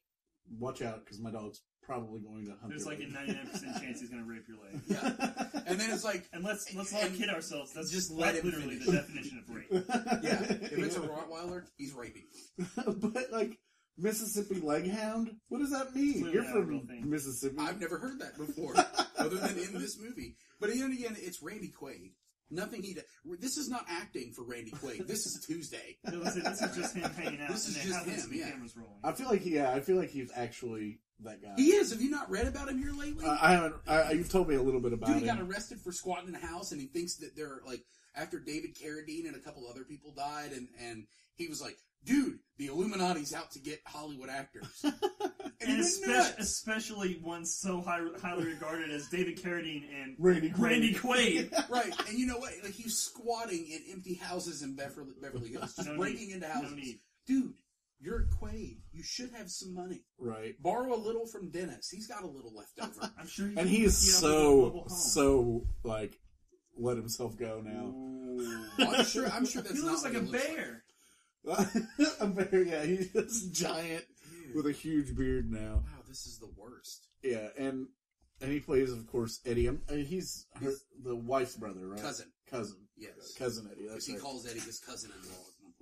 watch out, because my dog's probably going to hunt There's your like a leg. 99% chance he's going to rape your leg. Yeah, and then it's like, And let's not kid ourselves. That's just just let him literally finish. the definition of rape. yeah, if it's a Rottweiler, he's raping. But, like, Mississippi Leghound? What does that mean? Clearly You're not a real from thing. Mississippi. I've never heard that before, other than in this movie. But again, it's Randy Quaid. Nothing he does. This is not acting for Randy Quaid. This is Tuesday. This is just him hanging out. This is and just happens him, to be yeah. cameras rolling. I feel like he's actually that guy. He is. Have you not read about him here lately? I haven't. You've told me a little bit about Dude, he him. got arrested for squatting in a house, and he thinks that they're like, after David Carradine and a couple other people died, and he was like, dude, the Illuminati's out to get Hollywood actors. And he went nuts. especially one so highly regarded as David Carradine and Randy Quaid. Randy Quaid. Right, and you know what? Like, he's squatting in empty houses in Beverly Hills, just No breaking need. into No houses. need. Dude, you're Quaid. You should have some money. Right. Borrow a little from Denis. He's got a little left over. I'm sure And he is can get up with a mobile home. so, like, let himself go now. I'm sure that's He not looks what like a he looks bear. A bear, yeah, he's just giant with a huge beard now. Wow, this is the worst. Yeah, and he plays, of course, Eddie. He's the wife's brother, right? Cousin. Yes. Yes. Cousin Eddie. Because That's he right. calls Eddie his cousin-in-law at one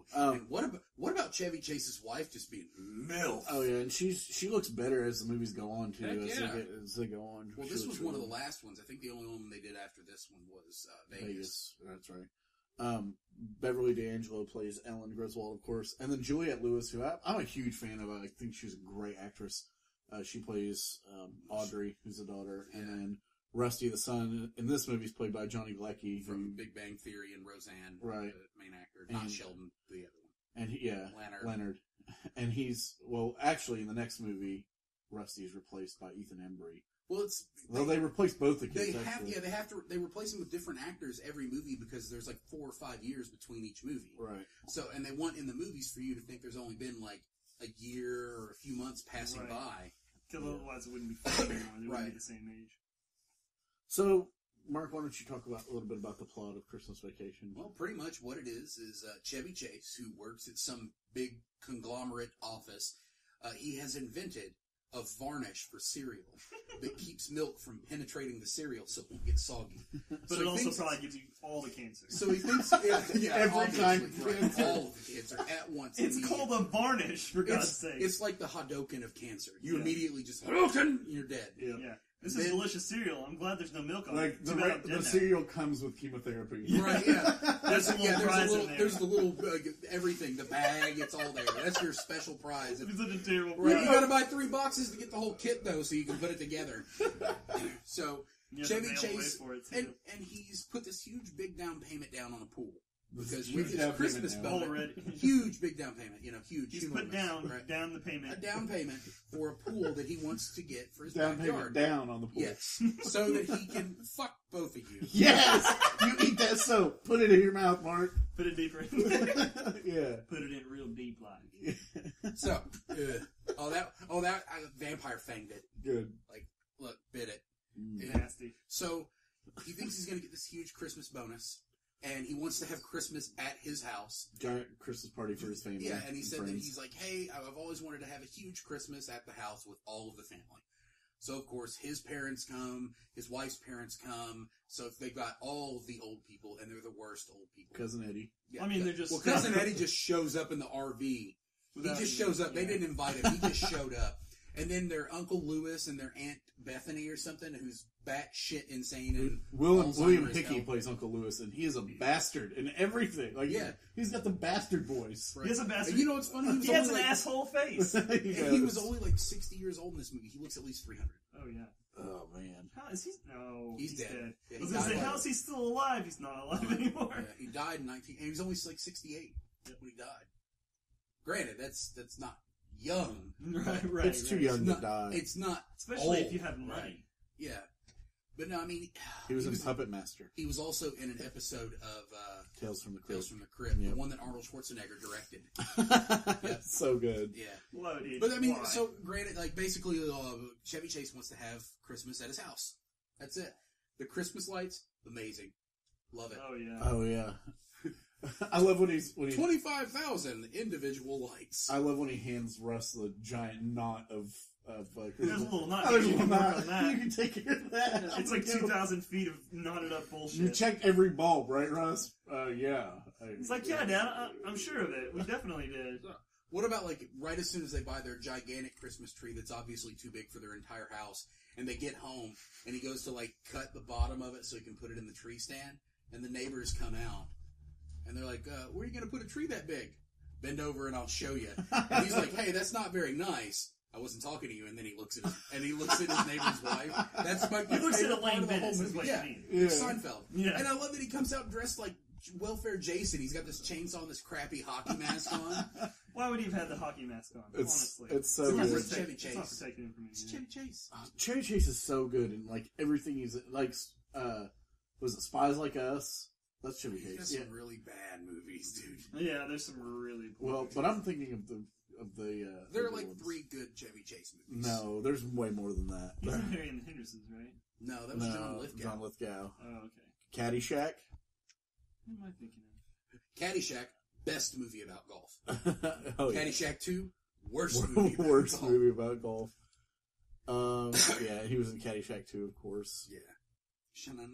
point. And what about Chevy Chase's wife just being MILF? Oh yeah, and she looks better as the movies go on too. Heck as, yeah. as they go on. Well, She this looks was one of really the last ones. I think the only one they did after this one was Vegas. Vegas. That's right. Beverly D'Angelo plays Ellen Griswold, of course, and then Juliette Lewis, who I'm a huge fan of. I think she's a great actress. She plays Audrey, who's the daughter, and then Rusty the son in this movie is played by Johnny Galecki from Big Bang Theory and Roseanne, right? The main actor, not Sheldon, the other one, and Leonard, and he's actually in the next movie, Rusty is replaced by Ethan Embry. Well, they replace both the kids. They replace them with different actors every movie because there's like 4 or 5 years between each movie, right? So, and they want in the movies for you to think there's only been like a year or a few months passing by. Because otherwise it wouldn't be fun anymore. They wouldn't be the same age. So, Mark, why don't you talk a little bit about the plot of Christmas Vacation? Well, pretty much what it is Chevy Chase, who works at some big conglomerate office, he has invented a varnish for cereal that keeps milk from penetrating the cereal so it won't get soggy. But it also probably gives you all the cancer. So he thinks every kind of cancer. All of the cancer at once. It's called a varnish, for God's sake. It's like the Hadoken of cancer. You immediately just Hadoken, you're dead. Yeah. This is delicious cereal. I'm glad there's no milk on it. The cereal comes with chemotherapy. Right, There's the little everything, the bag, it's all there. That's your special prize. It's such a terrible prize. You gotta buy 3 boxes to get the whole kit, though, so you can put it together. So, Chevy Chase, and he's put this huge big down payment down on a pool. Because with his Christmas bonus, huge big down payment, huge. He's put down the payment. A down payment for a pool that he wants to get for his down backyard. Payment down on the pool. Yes. So that he can fuck both of you. Yes! You eat that soap. Put it in your mouth, Mark. Put it deeper. Yeah. Put it in real deep like. So, I vampire fanged it. Good. Like, look, bit it. Nasty. So, he thinks he's going to get this huge Christmas bonus. And he wants to have Christmas at his house. Giant Christmas party for his family. Yeah, and he said that he's like, hey, I've always wanted to have a huge Christmas at the house with all of the family. So, of course, his parents come, his wife's parents come. So they've got all of the old people, and they're the worst old people. Cousin Eddie. Yeah, I mean, they're just... Well, Cousin Eddie just shows up in the RV. He just shows up. They didn't invite him. He just showed up. And then their Uncle Lewis and their Aunt Bethany or something, who's batshit insane. And William Hickey plays Uncle Lewis, and he is a bastard in everything. Like, he's got the bastard voice. Right. He has a bastard. And you know what's funny? He has an asshole face. He was only like 60 years old in this movie. He looks at least 300. Oh yeah. Oh man. How is he? No, he's dead. Yeah, I was gonna say, how is he still alive? He's not alive anymore. Yeah, he died in and he was only like 68 when he died. Granted, that's not young. Right. It's too young to die. It's not, especially old, if you have money. Right? Yeah, but no, I mean, he was in Puppet Master. He was also in an episode of Tales from the Crypt. The one that Arnold Schwarzenegger directed. So good. Yeah. Loaded. But I mean, so granted, like basically, Chevy Chase wants to have Christmas at his house. That's it. The Christmas lights, amazing. Love it. Oh yeah. Oh yeah. I love when he's 25,000 individual lights. I love when he hands Russ the giant knot of there's a little knot. There's a little knot on that. You can take care of that. It's like 2,000 feet of knotted up bullshit. You checked every bulb, right, Russ? Yeah. It's like, yeah, Dad, I'm sure of it. We definitely did. What about, like, right as soon as they buy their gigantic Christmas tree that's obviously too big for their entire house, and they get home, and he goes to, like, cut the bottom of it so he can put it in the tree stand, and the neighbors come out, and they're like, where are you going to put a tree that big? Bend over and I'll show you. And he's like, hey, that's not very nice. I wasn't talking to you, and then he looks at his neighbor's wife. That's my he looks at Elaine Venice, is what you mean. Yeah, Seinfeld. Yeah. And I love that he comes out dressed like Welfare Jason. He's got this chainsaw and this crappy hockey mask on. Why would he have had the hockey mask on? Honestly, it's so good. It's Chevy Chase. It's not protecting him from It's Chevy Chase. Chevy Chase is so good, and like everything he's like. Was it Spies Like Us? That's Chevy Chase. There's some really bad movies, dude. Yeah, there's some really well, but I'm thinking of the. There are like 3 good Chevy Chase movies. No, there's way more than that. He's in Harry and the Hendersons, right? No, that was John Lithgow. John Lithgow. Oh, okay. Caddyshack. Who am I thinking of? Caddyshack, best movie about golf. Caddyshack 2, worst movie about golf. Yeah, he was in Caddyshack 2, of course. Yeah. I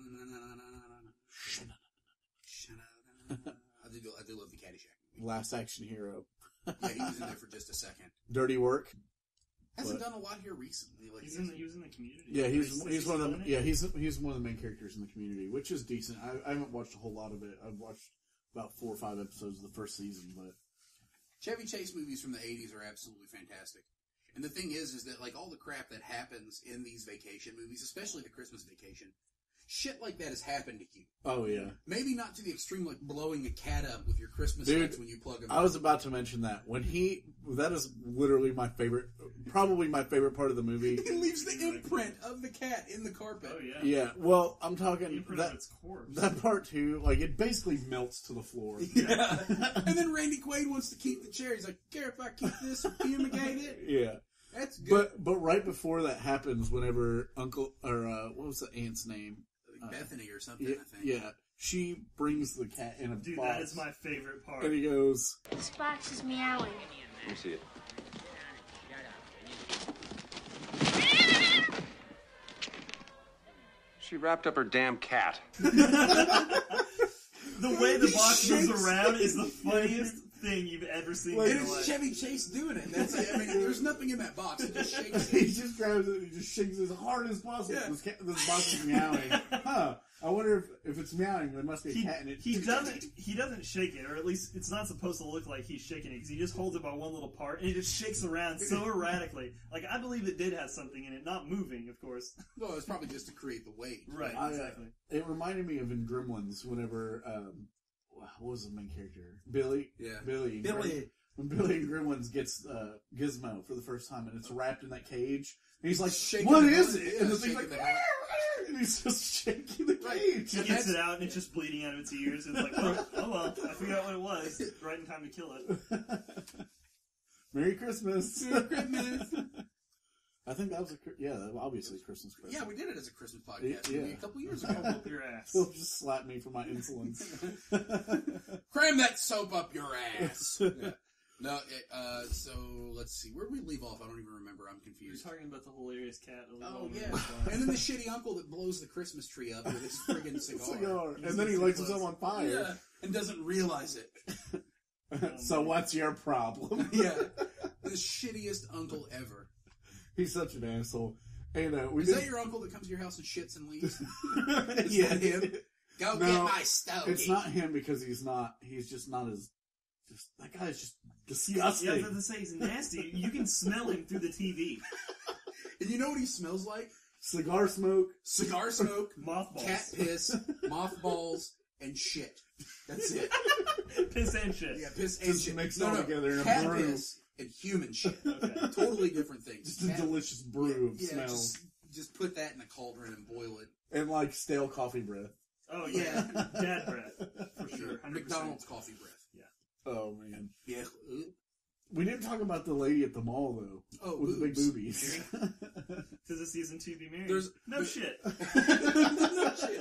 do love the Caddyshack movie. Last Action Hero. Yeah, he was in there for just a second. Dirty Work. Hasn't done a lot here recently. Like, he was in the Community. Yeah, he's one of them. Yeah, he's one of the main characters in the Community, which is decent. I haven't watched a whole lot of it. I've watched about 4 or 5 episodes of the first season, but Chevy Chase movies from the 80s are absolutely fantastic. And the thing is that, like, all the crap that happens in these vacation movies, especially the Christmas Vacation, shit like that has happened to you. Oh, yeah. Maybe not to the extreme, like blowing a cat up with your Christmas Dude, lights when you plug them in. I was about to mention that. That is literally my favorite, probably my favorite part of the movie. It leaves the imprint of the cat in the carpet. Oh, yeah. Yeah, well, I'm talking Imprint of its corpse. that part too, like, it basically melts to the floor. Yeah. And then Randy Quaid wants to keep the chair. He's like, care if I keep this or fumigate it? Yeah. That's good. But right before that happens, whenever what was the aunt's name? Bethany or something, Yeah, I think. yeah, she brings the cat in a Dude, box. that is my favorite part. And he goes, This box is meowing. Let me see it. She wrapped up her damn cat. The way the box moves around is the funniest thing you've ever seen It in your is life. Chevy Chase doing it. That's it. I mean, there's nothing in that box. It just shakes he it. just grabs it and he just shakes as hard as possible. Yeah. This box is meowing. Huh. I wonder if it's meowing, there must be a cat in it. He doesn't shake it, or at least it's not supposed to look like he's shaking it, because he just holds it by one little part, and it just shakes around so erratically. Like, I believe it did have something in it, not moving, of course. Well, it's probably just to create the weight. Right, exactly. It reminded me of in Gremlins, whenever, what was the main character? Billy? Yeah. Billy. When Billy in Gremlins gets Gizmo for the first time, and it's wrapped in that cage, and he's like, Shaking what the is hell- it? yeah, And the thing's shaking like, the hell- and he's just shaking the cage. He gets it out, and it's just bleeding out of its ears, and it's like, oh well, I figured out what it was. Right in time to kill it. Merry Christmas. Merry Christmas. I think that was obviously a Christmas present. Yeah, we did it as a Christmas podcast Yeah. maybe a couple years ago. Up your ass. Phil just slapped me for my insolence. Cram that soap up your ass. Yeah. No, so let's see. Where did we leave off? I don't even remember. I'm You're confused. talking about the hilarious cat. Oh, yeah. And then the shitty uncle that blows the Christmas tree up with his friggin' cigar. And then he lights himself on fire. Yeah, and doesn't realize it. So what's your problem? Yeah. The shittiest uncle ever. He's such an asshole. And Is that your uncle that comes to your house and shits and leaves? Is Yeah. that him? Go No, get my stogie. It's not him because he's just not as... that guy is just disgusting. Yeah, I was about to say, he's nasty. You can smell him through the TV. And you know what he smells like? Cigar smoke. Cigar smoke, Mothballs. cat piss, mothballs, and shit. That's it. Piss and shit. Yeah, piss and Just shit. mix it all together in a cat brew. piss and human shit. Okay. Totally different things. Just a delicious brew of yeah, smell. just put that in a cauldron and boil it. And like stale coffee breath. Oh, yeah. Dad breath. For sure. 100%. McDonald's coffee breath. Oh, man. Yeah. We didn't talk about the lady at the mall, though. Oh, with the big boobs. boobies. Because the season 2 be married. No shit. No shit.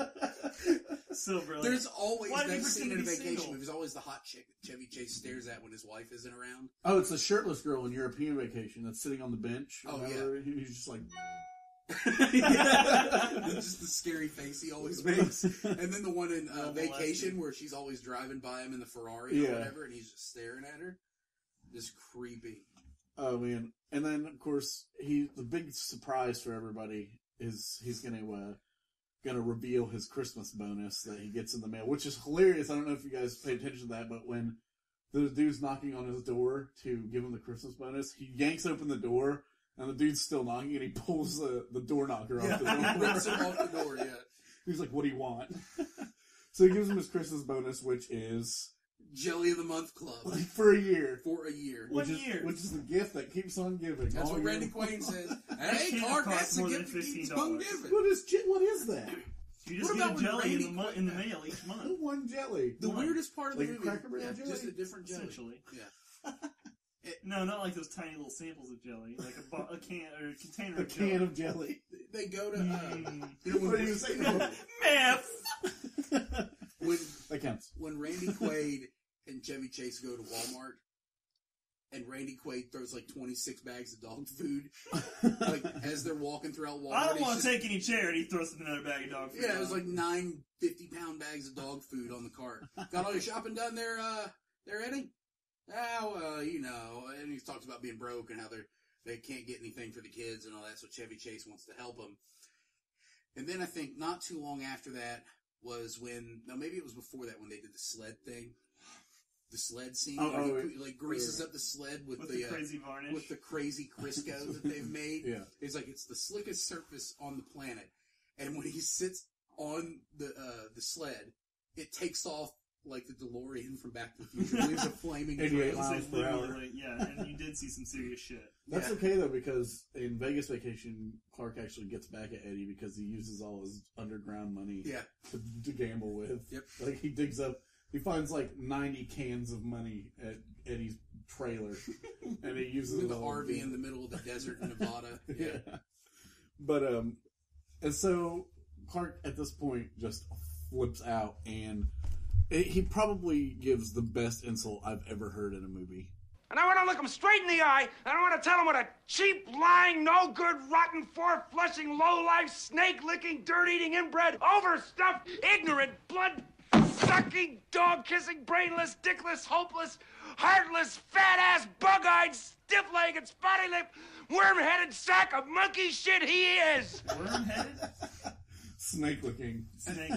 So brilliant. There's always Why did that he scene in a pretend to be vacation single? movie. There's always the hot chick that Chevy Chase stares at when his wife isn't around. Oh, it's the shirtless girl in European Vacation that's sitting on the bench. Oh, Remember? He's just like... Just the scary face he always makes. And then the one in Vacation where she's always driving by him in the Ferrari or whatever, and he's just staring at her. Just creepy. Oh, man. And then, of course, the big surprise for everybody is he's gonna reveal his Christmas bonus that he gets in the mail, which is hilarious. I don't know if you guys pay attention to that, but when the dude's knocking on his door to give him the Christmas bonus, he yanks open the door, and the dude's still knocking, and he pulls the door knocker off the door. Rips him off the door, yeah. He's like, what do you want? So he gives him his Christmas bonus, which is... Jelly of the Month Club. For a year. For a year. Which is the gift that keeps on giving. That's what Randy Quaid says. Hey, Clark, that's the gift that keeps on giving. What is that? You just get a jelly in the mail each month. One jelly. The weirdest part of the movie. Cracker Barrel jelly? Just a different jelly. Essentially. Yeah. No, not like those tiny little samples of jelly. Like a can or a container A of jelly. can of jelly. They go to... What do you say? Math! That counts. When Randy Quaid and Chevy Chase go to Walmart, and Randy Quaid throws like 26 bags of dog food, like as they're walking throughout Walmart. I don't want to take any charity. He throws another bag of dog food. Yeah, it was like 9 50-pound bags of dog food on the cart. Got all your shopping done there, Eddie? Oh, you know. And he talks about being broke and how they can't get anything for the kids and all that, so Chevy Chase wants to help them. And then I think not too long after that was when, no, maybe it was before that when they did the sled thing. the sled scene. Oh, where he like greases up the sled with the crazy varnish, with the crazy Crisco that they've made. Yeah, it's like it's the slickest surface on the planet, and when he sits on the sled, it takes off like the DeLorean from Back to the Future. Leaves a flaming 88 trail. miles per hour. Yeah, and you did see some serious shit. That's okay though, because in Vegas Vacation, Clark actually gets back at Eddie because he uses all his underground money to gamble with. Yep. Like he finds like 90 cans of money at Eddie's trailer, and he uses with it the all RV in the middle of the desert in Nevada. Yeah. But and so Clark at this point just flips out, and he probably gives the best insult I've ever heard in a movie. And I want to look him straight in the eye, and I want to tell him what a cheap, lying, no-good, rotten, four-flushing, low-life, snake-licking, dirt-eating, inbred, overstuffed, ignorant, blood-sucking, dog-kissing, brainless, dickless, hopeless, heartless, fat-ass, bug-eyed, stiff-legged, spotty-lipped, worm-headed sack of monkey shit he is! Worm-headed? Snake-looking.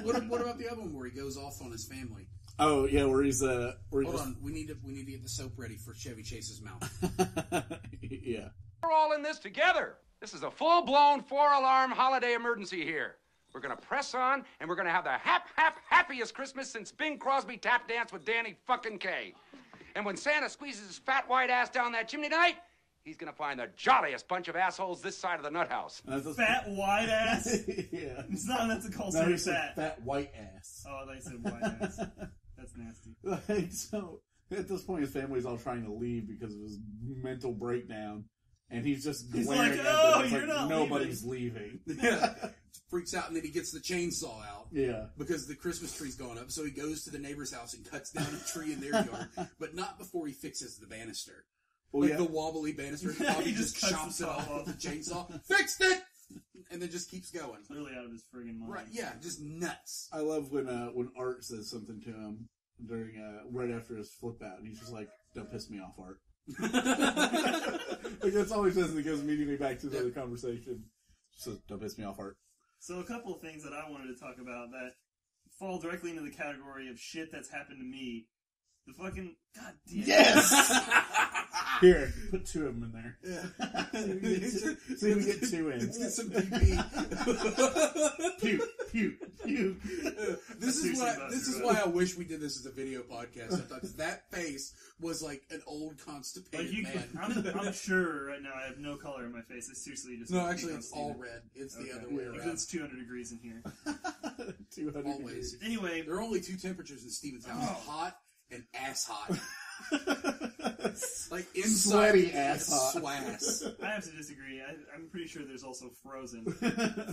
What about the other one where he goes off on his family? Oh yeah, where he's Hold on, we need to get the soap ready for Chevy Chase's mouth. Yeah. We're all in this together. This is a full-blown 4-alarm holiday emergency here. We're gonna press on, and we're gonna have the happiest Christmas since Bing Crosby tap danced with Danny fucking Kaye. And when Santa squeezes his fat white ass down that chimney tonight, he's gonna find the jolliest bunch of assholes this side of the nut house. Fat white ass? Yeah. It's not enough to call No, somebody he said fat. fat white ass. Oh, they said white ass. That's nasty. Like, so at this point, his family's all trying to leave because of his mental breakdown, and he's just glaring at them. It's you're not nobody's leaving. Yeah. Freaks out, and then he gets the chainsaw out. Yeah. Because the Christmas tree's gone up, so he goes to the neighbor's house and cuts down a tree in their yard, but not before he fixes the banister. Well, the wobbly banister. Bobby just chops it off with the chainsaw. Fixed it! And then just keeps going. Clearly out of his friggin' mind. Right, yeah, just nuts. I love when Art says something to him during right after his flip out, and he's just like, "Don't piss me off, Art." Like that's all he says, and he goes immediately back to the other conversation. He says, "Don't piss me off, Art." So a couple of things that I wanted to talk about that fall directly into the category of shit that's happened to me. The fucking goddamn yes. Here, put 2 of them in there. Yeah. See if we get 2 in. Let's get some PP. Puke. This is why I wish we did this as a video podcast sometimes. Because that face was like an old constipated man. I'm sure right now I have no color in my face. It's seriously just no. Actually, it's all red. It's the other way around. Because it's 200 degrees in here. 200 always. Degrees. Anyway, there are only 2 temperatures in Steven's house: hot and ass hot. Like inside sweaty ass hot. Swass. I have to disagree. I'm pretty sure there's also frozen.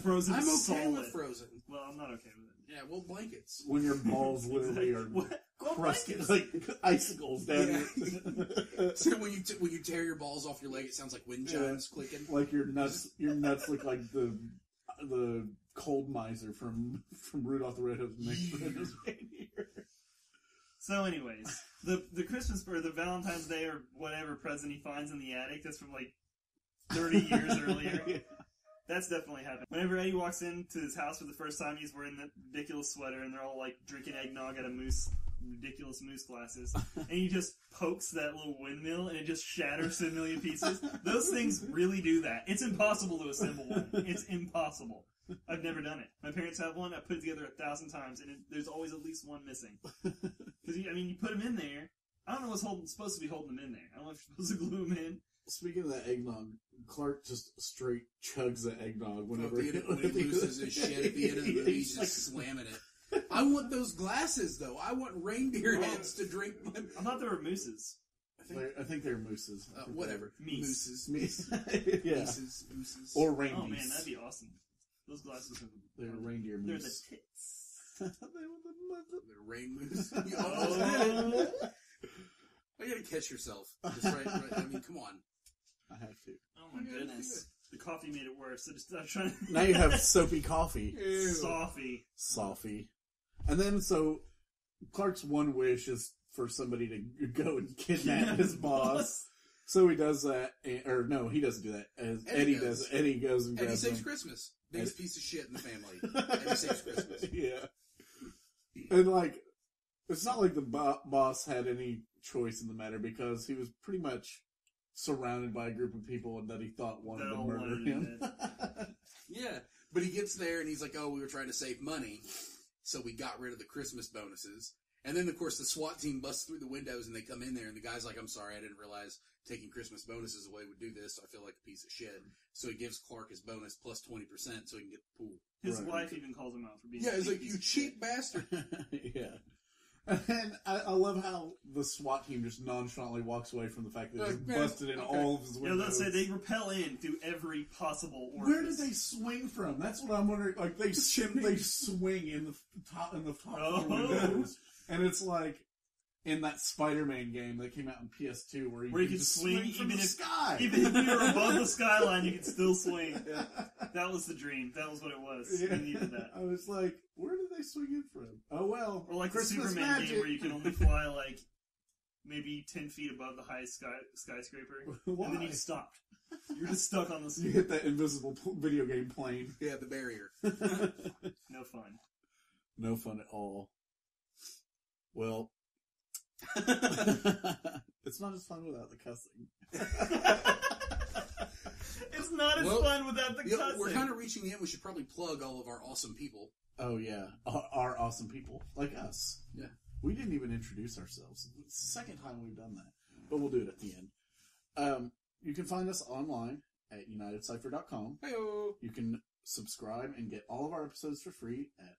Frozen. I'm okay solid. with frozen. Well, I'm not okay with it. Yeah, well, blankets. When your balls literally are crusted like icicles down. Yeah. So when you tear your balls off your leg, it sounds like wind chimes clicking. Like your nuts look like the cold miser from Rudolph the Red-Nosed Reindeer. So, anyways, the Christmas or the Valentine's Day or whatever present he finds in the attic that's from like 30 years earlier. Yeah. That's definitely happened. Whenever Eddie walks into his house for the first time, he's wearing that ridiculous sweater, and they're all like drinking eggnog out of ridiculous moose glasses, and he just pokes that little windmill, and it just shatters to a million pieces. Those things really do that. It's impossible to assemble one. It's impossible. I've never done it. My parents have one. I put it together 1,000 times, and there's always at least one missing. Because you put them in there. I don't know what's supposed to be holding them in there. I don't know if you're supposed to glue them in. Speaking of that eggnog, Clark just straight chugs the eggnog whenever when he loses his shit at the end of the movie. He's just slamming it. I want those glasses, though. I want reindeer heads to drink. I thought there were mooses. I think they're mooses. Whatever. Mooses. Yeah. Mooses. Or reindeer. Oh, man, that'd be awesome. Those glasses are they're reindeer moose. They're the tits. They're rain moose. You almost did it. I gotta catch yourself. Just right. I mean, come on. I have to. Oh my goodness. The coffee made it worse. So just trying to... Now you have soapy coffee. Soffy. And then, so, Clark's one wish is for somebody to go and kidnap his boss. So he does that, or no, he doesn't do that. Eddie does. Eddie goes and grabs him. Eddie saves Christmas. Biggest piece of shit in the family. Eddie saves Christmas. Yeah. And, like, it's not like the boss had any choice in the matter because he was pretty much surrounded by a group of people that he thought wanted to murder him. Yeah, but he gets there and he's like, oh, we were trying to save money, so we got rid of the Christmas bonuses. And then, of course, the SWAT team busts through the windows and they come in there and the guy's like, I'm sorry, I didn't realize taking Christmas bonuses away would do this. I feel like a piece of shit. So he gives Clark his bonus plus 20% so he can get the pool. His wife even calls him out for being he's like, you cheap bastard. Yeah. And I love how the SWAT team just nonchalantly walks away from the fact that they busted in all of his windows. Yeah, let's say they repel in through every possible orifice. Where did they swing from? That's what I'm wondering. Like they swing in the top windows, and it's like in that Spider-Man game that came out in PS2 where you could swing even from the sky. Even if you were above the skyline, you could still swing. Yeah. That was the dream. That was what it was. Yeah. You needed that. I was like, where did they swing in from? Oh well. Or like Christmas the Superman magic. game where you can only fly like maybe 10 feet above the highest skyscraper. Why? And then you stopped. You're just stuck on the You hit that invisible video game plane. Yeah, the barrier. No fun. No fun at all. Well, it's not as fun without the cussing. It's not as fun without the cussing. We're kind of reaching the end. We should probably plug all of our awesome people. Oh, yeah. Our awesome people. Like us. Yeah. We didn't even introduce ourselves. It's the second time we've done that. But we'll do it at the end. You can find us online at Unitedcypher.com. Hey-o. You can subscribe and get all of our episodes for free at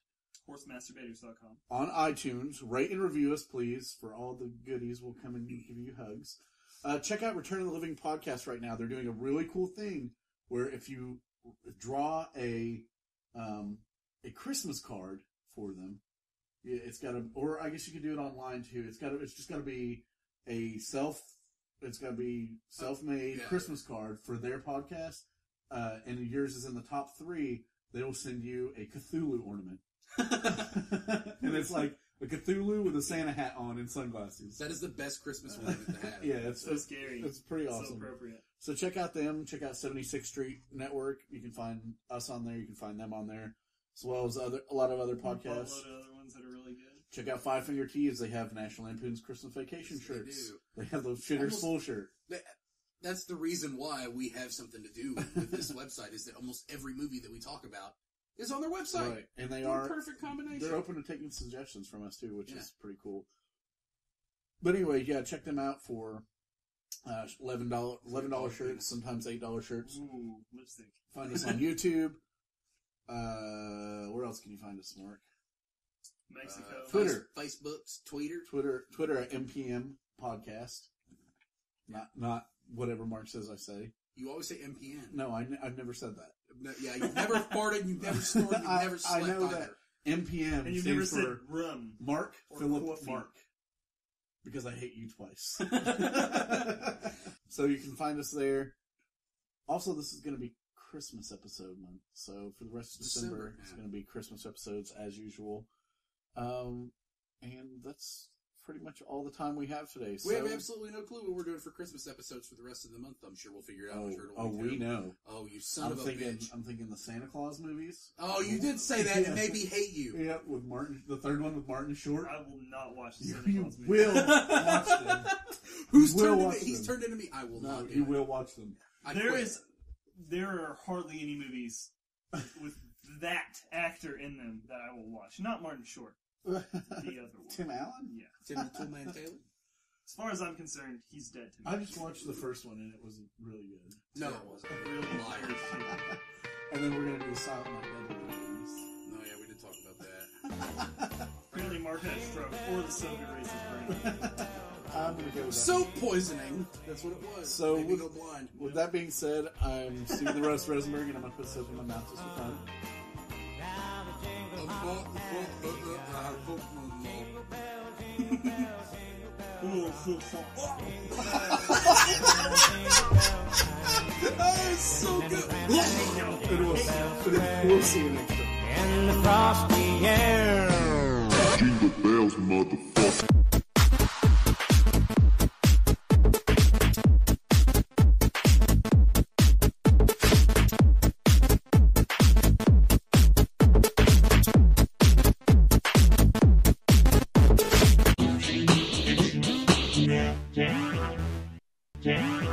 horsemasturbators.com. On iTunes. Rate and review us, please. For all the goodies, we'll come and give you hugs. Check out Return of the Living podcast right now. They're doing a really cool thing where if you draw a Christmas card for them, it's got to, or I guess you could do it online too. It's just got to be self-made Christmas card for their podcast. And yours is in the top 3. They will send you a Cthulhu ornament. And it's like a Cthulhu with a Santa hat on and sunglasses. That is the best Christmas ornament to have. Yeah, it's so scary. It's pretty awesome. So appropriate. So check out them. Check out 76th Street Network. You can find us on there. You can find them on there, as well as a lot of other podcasts. A load of other ones that are really good. Check out Five Finger Tees. They have National Lampoon's Christmas Vacation shirts. They have the Shitter's Full shirt. That's the reason why we have something to do with this website, is that almost every movie that we talk about is on their website. Right. And they are a perfect combination. They're open to taking suggestions from us too, which is pretty cool. But anyway, yeah, check them out for $11 shirts, sometimes $8 shirts. Ooh, lipstick. Find us on YouTube. Where else can you find us, Mark? Mexico. Twitter. Facebook's Twitter at MPM Podcast. Not whatever Mark says I say. You always say MPN. No, I've never said that. No, yeah, you've never farted, you've never snored, you've never slept I know either. that. MPM and you've stands never said for rum. Mark Philip coffee. Mark. Because I hate you twice. So you can find us there. Also, this is going to be Christmas episode month. So for the rest of December it's going to be Christmas episodes as usual. And that's pretty much all the time we have today. We have absolutely no clue what we're doing for Christmas episodes for the rest of the month. I'm sure we'll figure it out. We know. Oh, you son of a bitch. I'm thinking the Santa Claus movies. Oh, you did say that. It made me hate you. Yeah, with Martin, the third one with Martin Short. I will not watch the Santa Claus movies. You will watch them. He's turned into me. I will not. No, you will watch them. There are hardly any movies with that actor in them that I will watch. Not Martin Short. The other one. Tim Allen? Yeah. Tim Toolman Taylor? As far as I'm concerned, he's dead to me. I just watched the first one and it was really good. No, it wasn't. Really liar. And then we're going to do the Silent Night Deadly movies. No, yeah, we did talk about that. Apparently Mark had a stroke or the Soviet racist brain. I'm going to go with that. Soap poisoning. That's what it was. So made me go blind. With that being said, I'm Steven the Roast Rosenberg and I'm going to put soap in my mouth just for fun. Oh, it's so good. We'll see you next time. In the frosty air. Jingle bells, motherfucker. Jack.